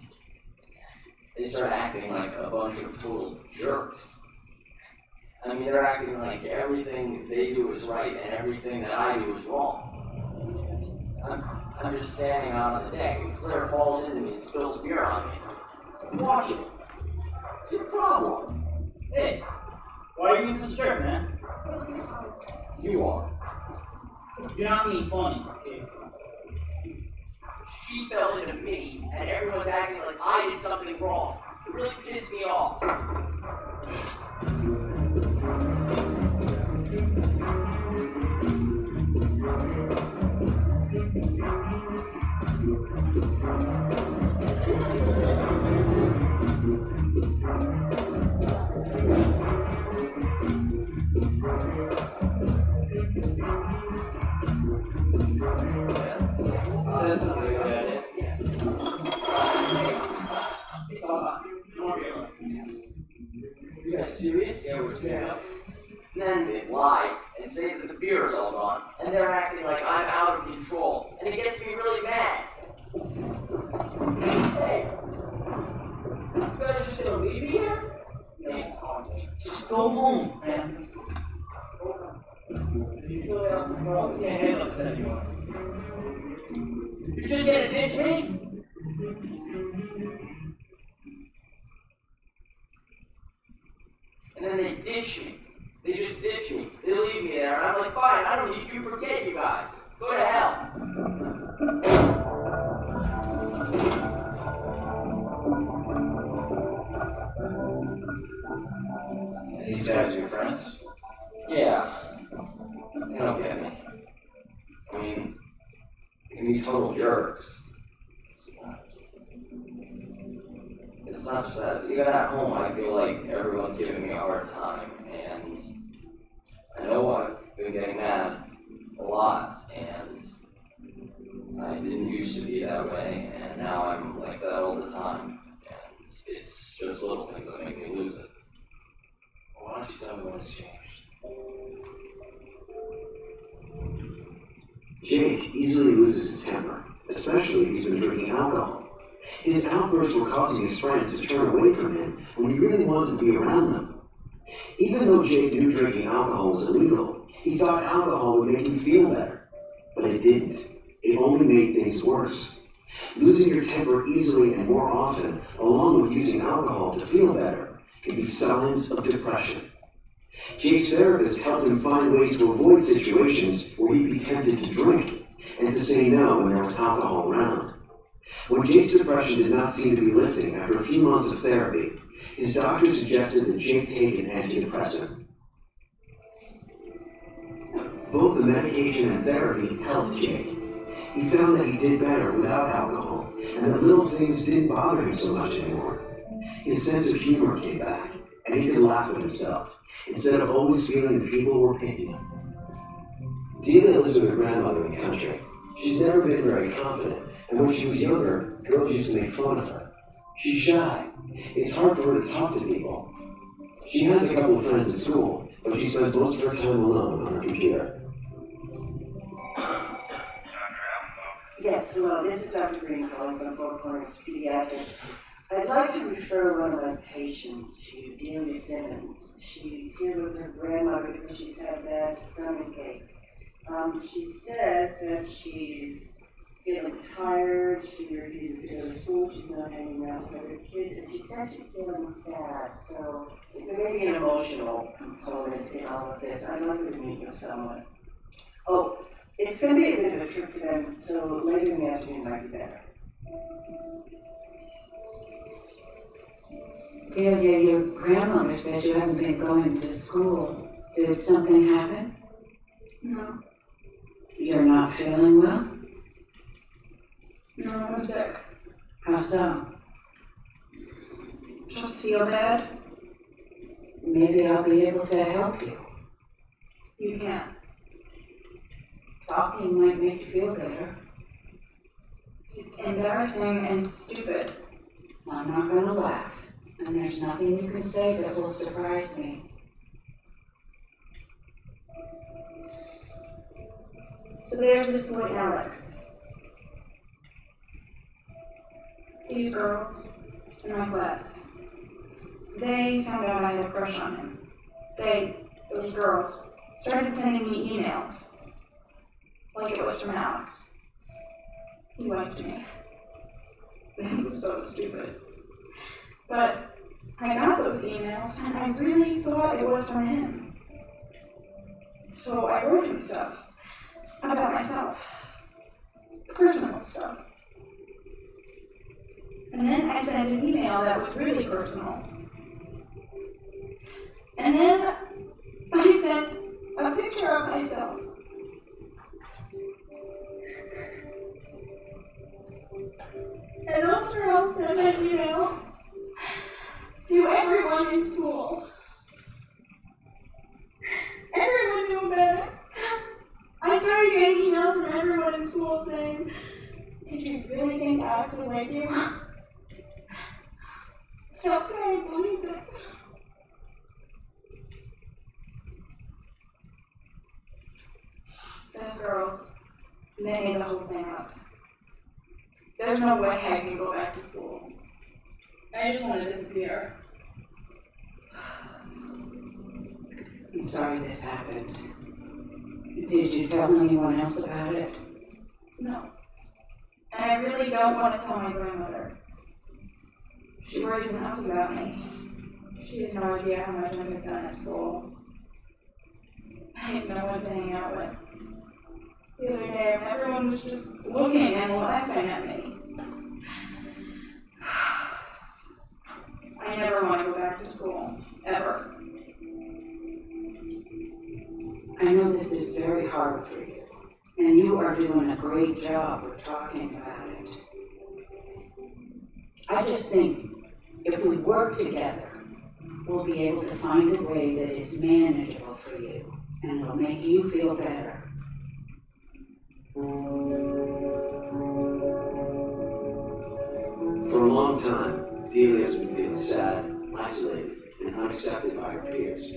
they started acting like a bunch of total jerks. I mean, they're acting like everything they do is right and everything that I do is wrong. I'm just standing out on the deck, and Claire falls into me and spills beer on me. Watch it. It's your problem. Hey, why are you being such a jerk, man? You are. You're not being funny, okay? She fell into me, and everyone's acting like I did something wrong. It really pissed me off. that's not a good idea. Yes. It's all gone. No more beer. You guys serious? Yeah, we're serious. And then they lie and say that the beer is all gone, and they're acting like I'm out of control, and it gets me really mad. Hey, you guys just gonna leave me here? Just go home, Francis. You can't handle this anymore. You're just gonna ditch me? And then they ditch me. They just ditch me. They leave me there, and I'm like, fine, I don't need you, forget you guys. Go to hell. These guys are your friends? Yeah. They don't get me. I mean, they can be total jerks. It's not just that. Even at home, I feel like everyone's giving me a hard time, and I know I've been getting mad a lot, and I didn't used to be that way, and now I'm like that all the time, and it's just little things that make me lose it. Why don't you tell me what has changed? Jake easily loses his temper, especially if he's been drinking alcohol. His outbursts were causing his friends to turn away from him when he really wanted to be around them. Even though Jake knew drinking alcohol was illegal, he thought alcohol would make him feel better. But it didn't. It only made things worse. Losing your temper easily and more often, along with using alcohol to feel better, can be signs of depression. Jake's therapist helped him find ways to avoid situations where he'd be tempted to drink, and to say no when there was alcohol around. When Jake's depression did not seem to be lifting after a few months of therapy, his doctor suggested that Jake take an antidepressant. Both the medication and therapy helped Jake. He found that he did better without alcohol, and that little things didn't bother him so much anymore. His sense of humor came back, and he could laugh at himself, instead of always feeling that people were picking him. Delia lives with her grandmother in the country. She's never been very confident, and when she was younger, girls used to make fun of her. She's shy. It's hard for her to talk to people. She has a couple of friends at school, but she spends most of her time alone on her computer. Yes, hello, this is Dr. Green calling from Four Corners Pediatrics. I'd like to refer one of my patients to Delia Simmons. She's here with her grandmother because she's had bad stomach aches. She says that she's feeling tired, she refuses to go to school, she's not hanging out with other kids, and she says she's feeling sad, so there may be an emotional component in all of this. I'd like her to meet with someone. Oh, it's going to be a bit of a trip for them, so later in the afternoon might be better. Delia, your grandmother says you haven't been going to school. Did something happen? No. You're not feeling well? No, I'm sick. How so? Just feel bad. Maybe I'll be able to help you. You can't. Talking might make you feel better. It's embarrassing and stupid. I'm not going to laugh, and there's nothing you can say that will surprise me. So there's this boy, Alex. These girls in my class, they found out I had a crush on him. Those girls, started sending me emails. Like it was from Alex. He liked me. It was so stupid. But I got those emails, and I really thought it was from him. So I wrote him stuff about myself. Personal stuff. And then I sent an email that was really personal. And then I sent a picture of myself. And those girls sent an email to everyone in school. Everyone knew about it. I started getting emails from everyone in school saying, Did you really think Alex would like you? How could I have believed it? Those girls, they made the whole thing up. There's no way I can go back to school. I just want to disappear. I'm sorry this happened. Did you tell anyone else about it? No. And I really don't want to tell my grandmother. She worries enough about me. She has no idea how much I've done at school. I had no one to hang out with. The other day, everyone was just looking and laughing at me. I never want to go back to school, ever. I know this is very hard for you, and you are doing a great job with talking about it. I just think if we work together, we'll be able to find a way that is manageable for you, and it'll make you feel better. For a long time, Delia has been feeling sad, isolated, and unaccepted by her peers.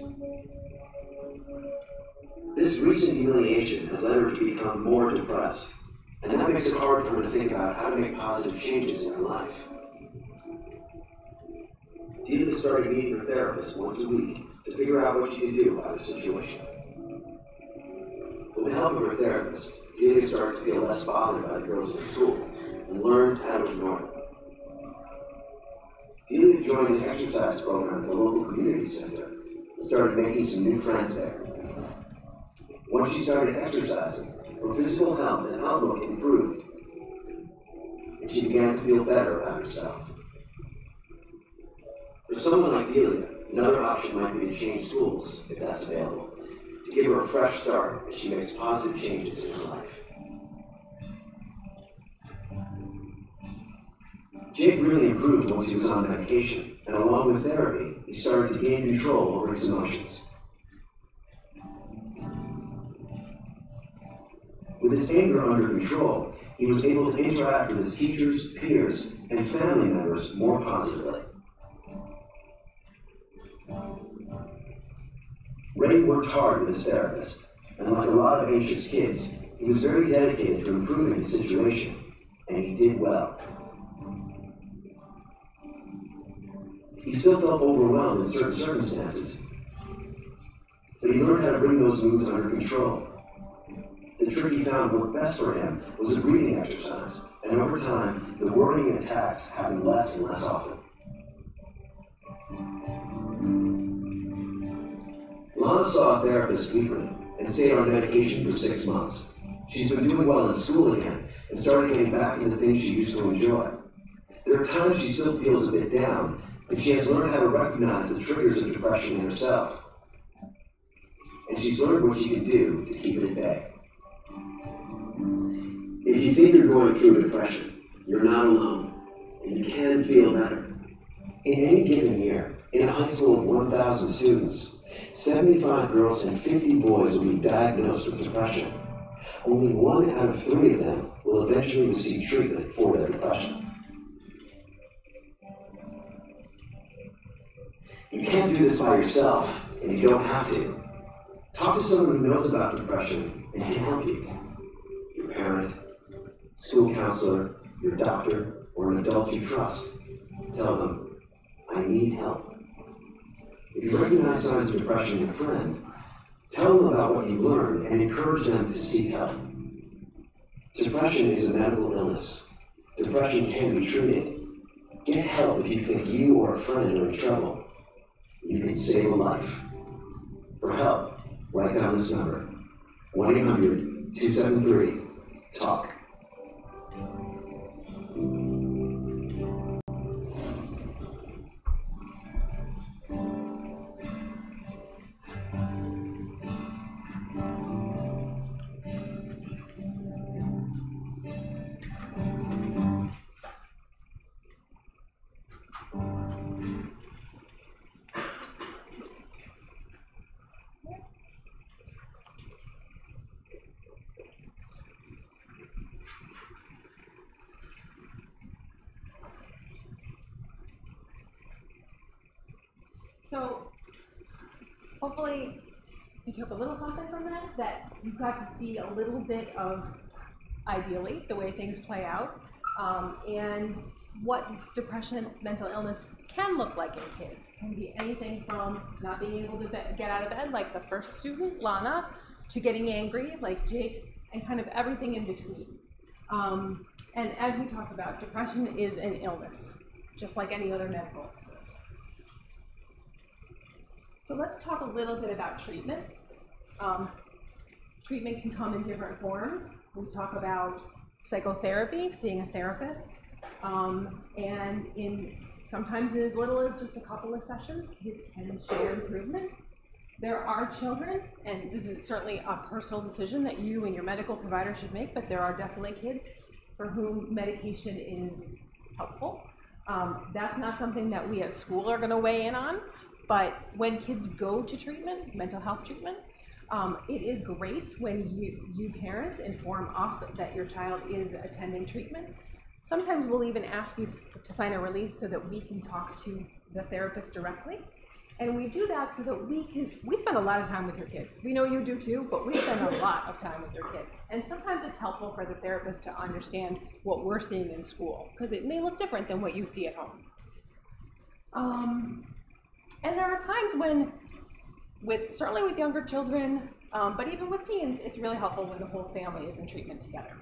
This recent humiliation has led her to become more depressed, and that makes it hard for her to think about how to make positive changes in her life. Delia started meeting her therapist once a week to figure out what she could do about her situation. With the help of her therapist, Delia started to feel less bothered by the girls at school and learned how to ignore them. Delia joined an exercise program at the local community center and started making some new friends there. Once she started exercising, her physical health and outlook improved, and she began to feel better about herself. For someone like Delia, another option might be to change schools, if that's available, to give her a fresh start as she makes positive changes in her life. Jake really improved once he was on medication, and along with therapy, he started to gain control over his emotions. With his anger under control, he was able to interact with his teachers, peers, and family members more positively. Ray worked hard with his therapist, and like a lot of anxious kids, he was very dedicated to improving his situation, and he did well. He still felt overwhelmed in certain circumstances, but he learned how to bring those moods under control. The trick he found worked best for him was a breathing exercise, and over time, the worrying attacks happened less and less often. Lana saw a therapist weekly and stayed on medication for 6 months. She's been doing well in school again and started getting back into things she used to enjoy. There are times she still feels a bit down, but she has learned how to recognize the triggers of depression in herself. And she's learned what she can do to keep it at bay. If you think you're going through depression, you're not alone, and you can feel better. In any given year, in a high school of 1,000 students, 75 girls and 50 boys will be diagnosed with depression. Only 1 out of 3 of them will eventually receive treatment for their depression. You can't do this by yourself, and you don't have to. Talk to someone who knows about depression and can help you. Your parent, school counselor, your doctor, or an adult you trust. Tell them, I need help. If you recognize signs of depression in a friend, tell them about what you've learned and encourage them to seek help. Depression is a medical illness. Depression can be treated. Get help if you think you or a friend are in trouble. You can save a life. For help, write down this number, 1-800-273-TALK. So hopefully you took a little something from that you got to see a little bit of, ideally, the way things play out, and what depression, mental illness can look like in kids. It can be anything from not being able to get out of bed, like the first student, Lana, to getting angry, like Jake, and kind of everything in between. And as we talked about, depression is an illness, just like any other medical illness. So let's talk a little bit about treatment. Treatment can come in different forms. We talk about psychotherapy, seeing a therapist, and in sometimes as little as just a couple of sessions, kids can show improvement. There are children, and this is certainly a personal decision that you and your medical provider should make, but there are definitely kids for whom medication is helpful. That's not something that we at school are going to weigh in on, but when kids go to treatment, mental health treatment, it is great when you parents inform us that your child is attending treatment. Sometimes we'll even ask you to sign a release so that we can talk to the therapist directly. And we do that so that we spend a lot of time with your kids. We know you do too, but we spend a lot of time with your kids. And sometimes it's helpful for the therapist to understand what we're seeing in school, because it may look different than what you see at home. And there are times when, certainly with younger children, but even with teens, it's really helpful when the whole family is in treatment together.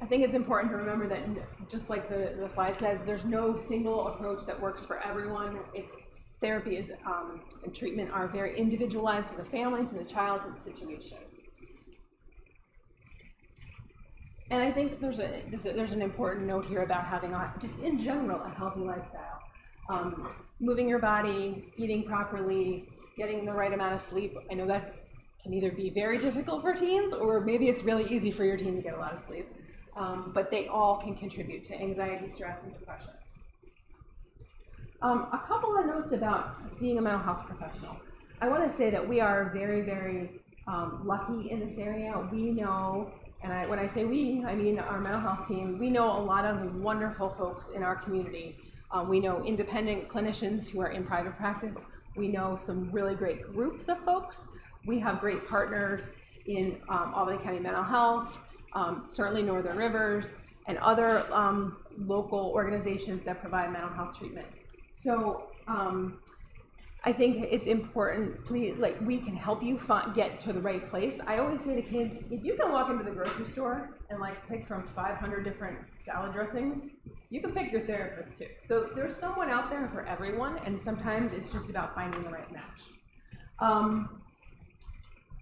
I think it's important to remember that, just like the slide says, there's no single approach that works for everyone. Therapy and treatment are very individualized to the family, to the child, to the situation. And I think there's an important note here about having, just in general, a healthy lifestyle. Moving your body, eating properly, getting the right amount of sleep. I know that can either be very difficult for teens, or maybe it's really easy for your teen to get a lot of sleep. But they all can contribute to anxiety, stress, and depression. A couple of notes about seeing a mental health professional. I want to say that we are very, very lucky in this area. We know, and when I say we, I mean our mental health team, we know a lot of wonderful folks in our community. We know independent clinicians who are in private practice. We know some really great groups of folks. We have great partners in Albany County Mental Health, certainly Northern Rivers, and other local organizations that provide mental health treatment. So I think it's important, please, like, we can help you get to the right place. I always say to kids, if you can walk into the grocery store and pick from 500 different salad dressings, you can pick your therapist too. So there's someone out there for everyone, and sometimes it's just about finding the right match.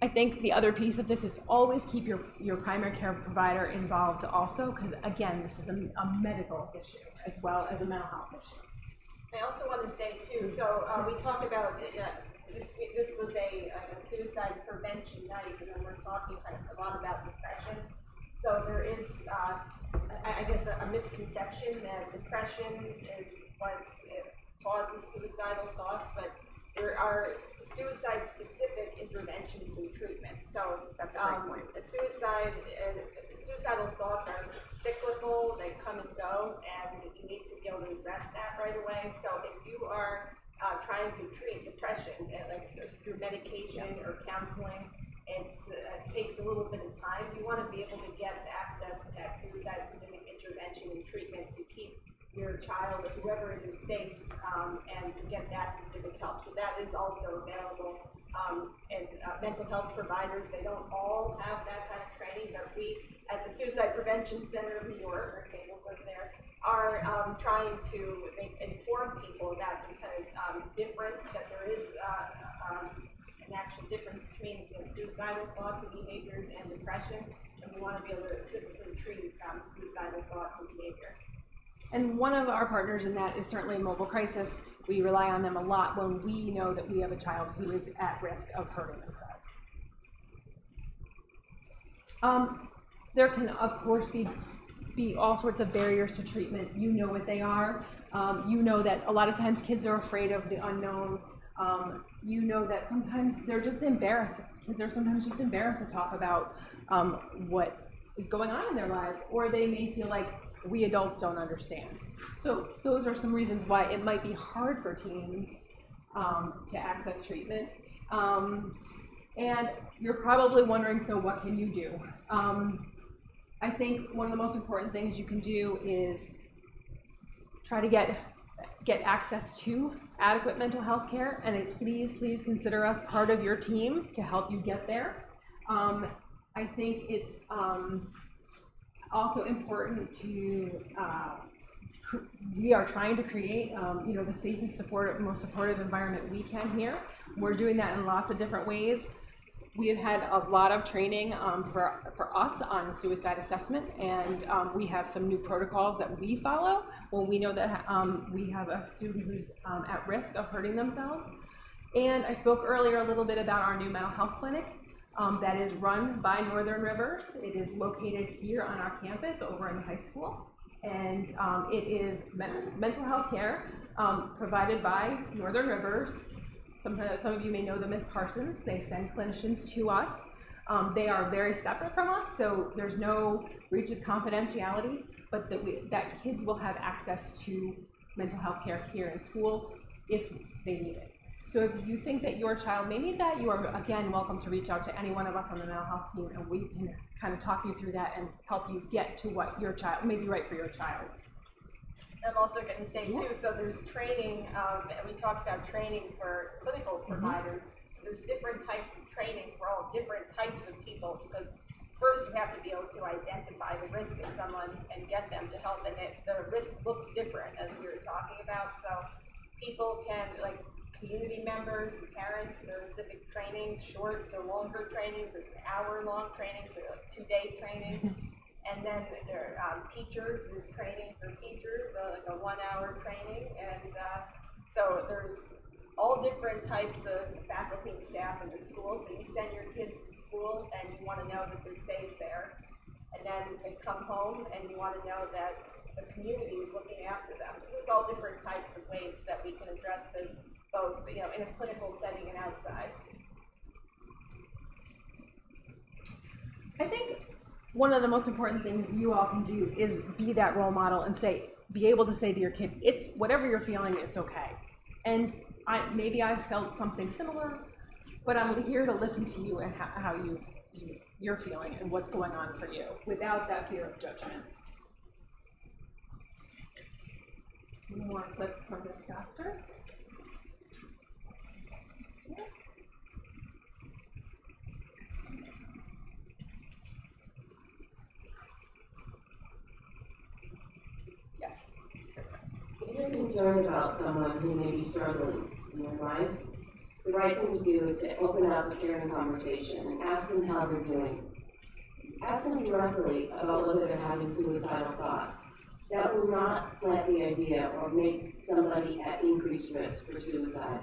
I think the other piece of this is always keep your primary care provider involved also, because again, this is a medical issue as well as a mental health issue. I also want to say too, so we talk about, this was a suicide prevention night, and we're talking a lot about depression. So there is, I guess, a misconception that depression is what causes suicidal thoughts, but there are suicide-specific interventions and treatment. So that's a great point. Suicidal thoughts are cyclical; they come and go, and you need to be able to address that right away. So if you are trying to treat depression, through medication or counseling, it takes a little bit of time. You want to be able to get access to that suicide-specific intervention and treatment to keep your child or whoever it is safe, and to get that specific help. So that is also available. And mental health providers, they don't all have that kind of training, but we at the Suicide Prevention Center of New York, our tables over there, are trying to inform people about this kind of difference, that there is an actual difference between suicidal thoughts and behaviors and depression, and we want to be able to specifically treat suicidal thoughts and behavior. And one of our partners in that is certainly Mobile Crisis. We rely on them a lot when we know that we have a child who is at risk of hurting themselves. There can, of course, be all sorts of barriers to treatment. You know what they are. You know that a lot of times kids are afraid of the unknown. You know that sometimes they're just embarrassed. Kids are sometimes just embarrassed to talk about what is going on in their lives, or they may feel like we adults don't understand. So those are some reasons why it might be hard for teens to access treatment. And you're probably wondering, so what can you do? I think one of the most important things you can do is try to get access to adequate mental health care, and please consider us part of your team to help you get there. I think it's also important to, we are trying to create the safest, most supportive environment we can here. We're doing that in lots of different ways. We have had a lot of training for us on suicide assessment, and we have some new protocols that we follow when we know that we have a student who's at risk of hurting themselves. And I spoke earlier a little bit about our new mental health clinic that is run by Northern Rivers. It is located here on our campus over in the high school, and it is mental health care provided by Northern Rivers. Some of you may know them as Parsons. They send clinicians to us. They are very separate from us, so there's no breach of confidentiality, but that kids will have access to mental health care here in school if they need it. So if you think that your child may need that, you are, again, welcome to reach out to any one of us on the mental health team, and we can kind of talk you through that and help you get to what your child may be right for your child. I'm also going to say too, so there's training, we talked about training for clinical providers. There's different types of training for all different types of people, because first you have to be able to identify the risk of someone and get them to help, and the risk looks different, as we were talking about. So people can, like community members, parents, there's different training, short to longer trainings. There's an hour-long training to a 2-day training. And then there are teachers, there's training for teachers, like a 1-hour training. And so there's all different types of faculty and staff in the school. So you send your kids to school and you want to know that they're safe there. And then they come home and you want to know that the community is looking after them. So there's all different types of ways that we can address this, both in a clinical setting and outside. I think one of the most important things you all can do is be that role model and be able to say to your kid, it's whatever you're feeling, it's okay. And maybe I've felt something similar, but I'm here to listen to you and how you're feeling and what's going on for you without that fear of judgment. One more clip from this doctor. Yes. If you're concerned about someone who may be struggling in their life, the right thing to do is to open up a caring conversation and ask them how they're doing. Ask them directly about whether they're having suicidal thoughts. That will not plant the idea or make somebody at increased risk for suicide.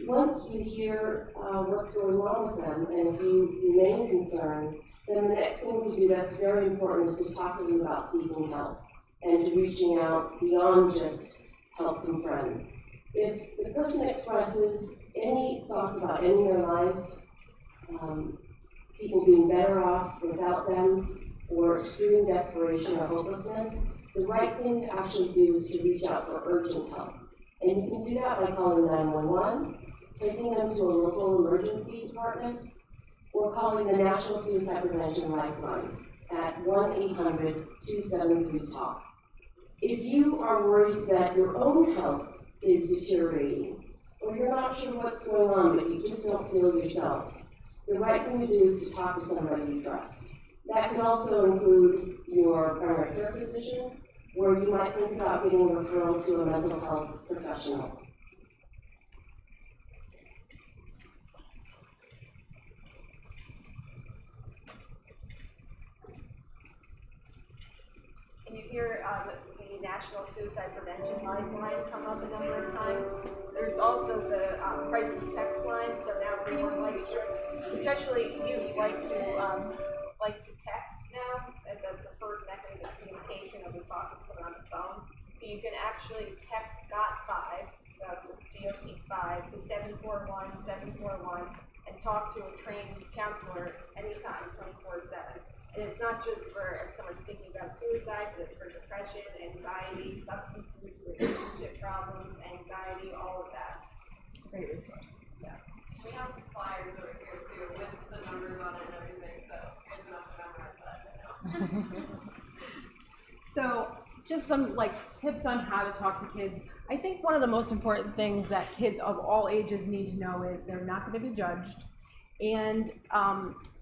Once you hear what's going on with them, and if you remain concerned, then the next thing to do that's very important is to talk to them about seeking help and to reaching out beyond just help from friends. If the person expresses any thoughts about ending their life, people being better off without them, or extreme desperation or hopelessness, the right thing to actually do is to reach out for urgent help. And you can do that by calling 911, taking them to a local emergency department, or calling the National Suicide Prevention Lifeline at 1-800-273-TALK. If you are worried that your own health is deteriorating, or you're not sure what's going on, but you just don't feel yourself, the right thing to do is to talk to somebody you trust. That can also include your primary care physician, where you might think about getting a referral to a mental health professional. And you hear the National Suicide Prevention Lifeline come up a number of times. There's also the crisis text line. So now everyone likes, potentially you'd like to text now as a preferred method of communication over talking to someone on the phone. So you can actually text GOT5, so just GOT5 to 741-741 and talk to a trained counselor anytime, 24/7. And it's not just for if someone's thinking about suicide, but it's for depression, anxiety, substance use, relationship problems, anxiety, all of that. Great resource. Yeah. We have flyers over here too with the numbers on it and everything, so it's enough to memorize that. So just some like tips on how to talk to kids. I think one of the most important things that kids of all ages need to know is they're not going to be judged, and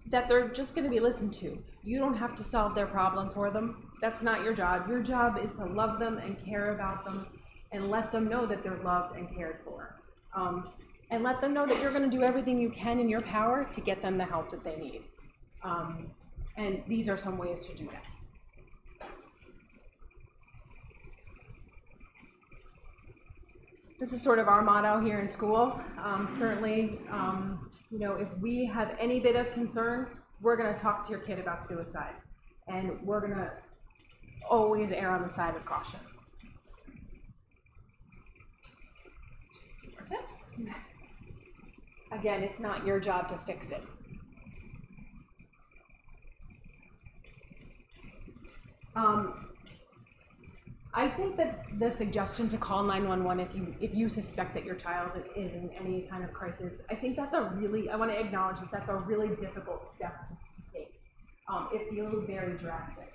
that they're just going to be listened to. You don't have to solve their problem for them. That's not your job. Your job is to love them and care about them and let them know that they're loved and cared for. And let them know that you're going to do everything you can in your power to get them the help that they need. And these are some ways to do that. This is sort of our motto here in school. Certainly, you know, if we have any bit of concern, we're going to talk to your kid about suicide. And we're going to always err on the side of caution. Just a few more tips. Again, it's not your job to fix it. I think that the suggestion to call 911 if you suspect that your child is in any kind of crisis, I think that's a really, I want to acknowledge that that's a really difficult step to take. It feels very drastic.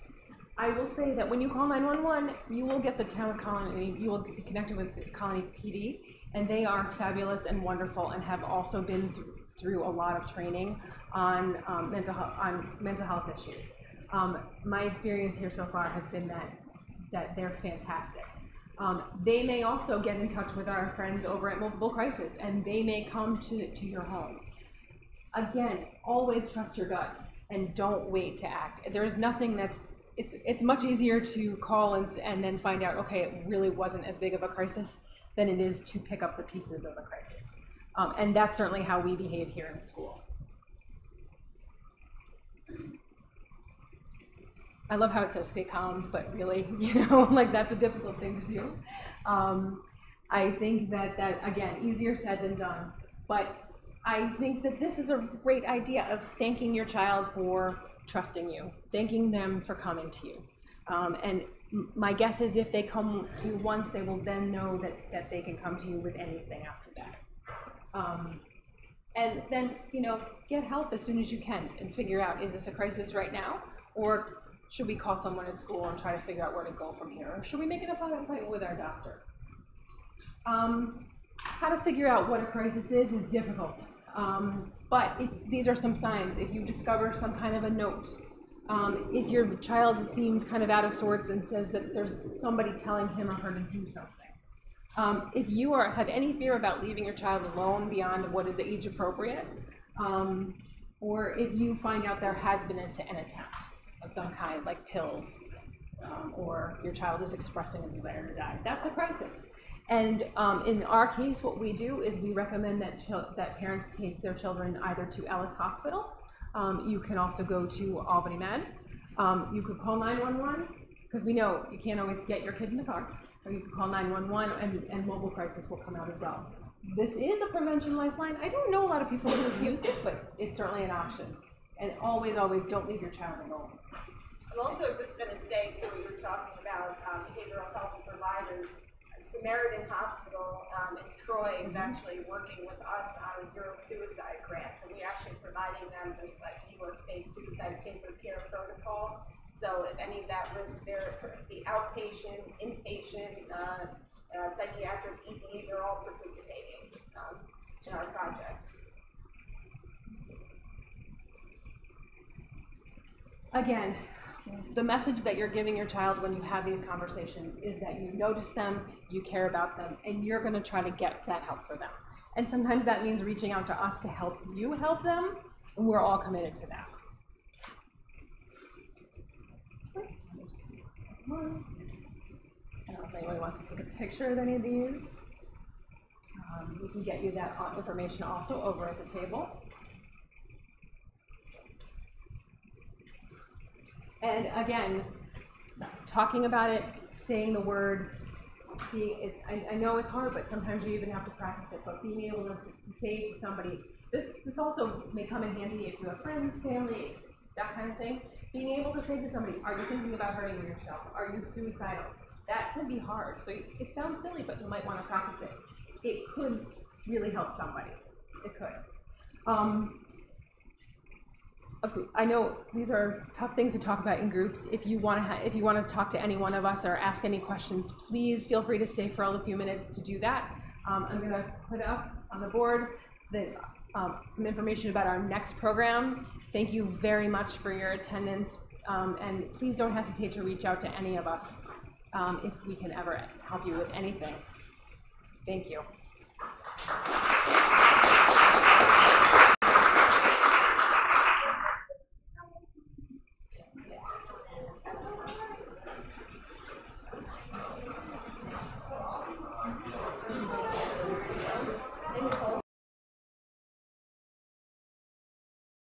I will say that when you call 911, you will get the town of Colony, you will be connected with Colony PD, and they are fabulous and wonderful and have also been through a lot of training on mental health issues. My experience here so far has been that they're fantastic. They may also get in touch with our friends over at Multiple Crisis, and they may come to your home. Again, always trust your gut and don't wait to act. There's nothing that's, it's much easier to call and then find out, okay, it really wasn't as big of a crisis than it is to pick up the pieces of a crisis. And that's certainly how we behave here in school. I love how it says stay calm, but really, you know, like that's a difficult thing to do. I think that again, easier said than done, but I think that this is a great idea of thanking your child for trusting you, thanking them for coming to you. And my guess is if they come to you once, they will then know that they can come to you with anything after that. And then, you know, get help as soon as you can and figure out, is this a crisis right now? Or should we call someone at school and try to figure out where to go from here? Or should we make an appointment with our doctor? How to figure out what a crisis is difficult. But these are some signs. If you discover some kind of a note, if your child seems kind of out of sorts and says that there's somebody telling him or her to do something. If you have any fear about leaving your child alone beyond what is age appropriate, or if you find out there has been an attempt of some kind, like pills, or your child is expressing a desire to die, that's a crisis. And in our case, what we do is we recommend that parents take their children either to Ellis Hospital. You can also go to Albany Med. You could call 911, because we know you can't always get your kid in the car. So you can call 911 and Mobile Crisis will come out as well. This is a prevention lifeline. I don't know a lot of people who have used it, but it's certainly an option. And always, always don't leave your child alone. I'm also just going to say, too, we were talking about behavioral health providers. Samaritan Hospital in Troy is actually working with us on a zero suicide grant. So we're actually providing them this New York State Suicide Safer Care Protocol. So if any of that risk there, the outpatient, inpatient, psychiatric, ED, they're all participating in our project. Again, the message that you're giving your child when you have these conversations is that you notice them, you care about them, and you're going to try to get that help for them. And sometimes that means reaching out to us to help you help them, and we're all committed to that. I don't know if anybody wants to take a picture of any of these. We can get you that information also over at the table. And again, talking about it, saying the word, I know it's hard, but sometimes you even have to practice it, but being able to say to somebody, this also may come in handy if you have friends, family, that kind of thing. being able to say to somebody, are you thinking about hurting yourself? Are you suicidal? That can be hard. So it sounds silly, but you might want to practice it. It could really help somebody. It could. I know these are tough things to talk about in groups. If you want to talk to any one of us or ask any questions, please feel free to stay for a few minutes to do that. I'm going to put up on the board some information about our next program. Thank you very much for your attendance, and please don't hesitate to reach out to any of us if we can ever help you with anything. Thank you.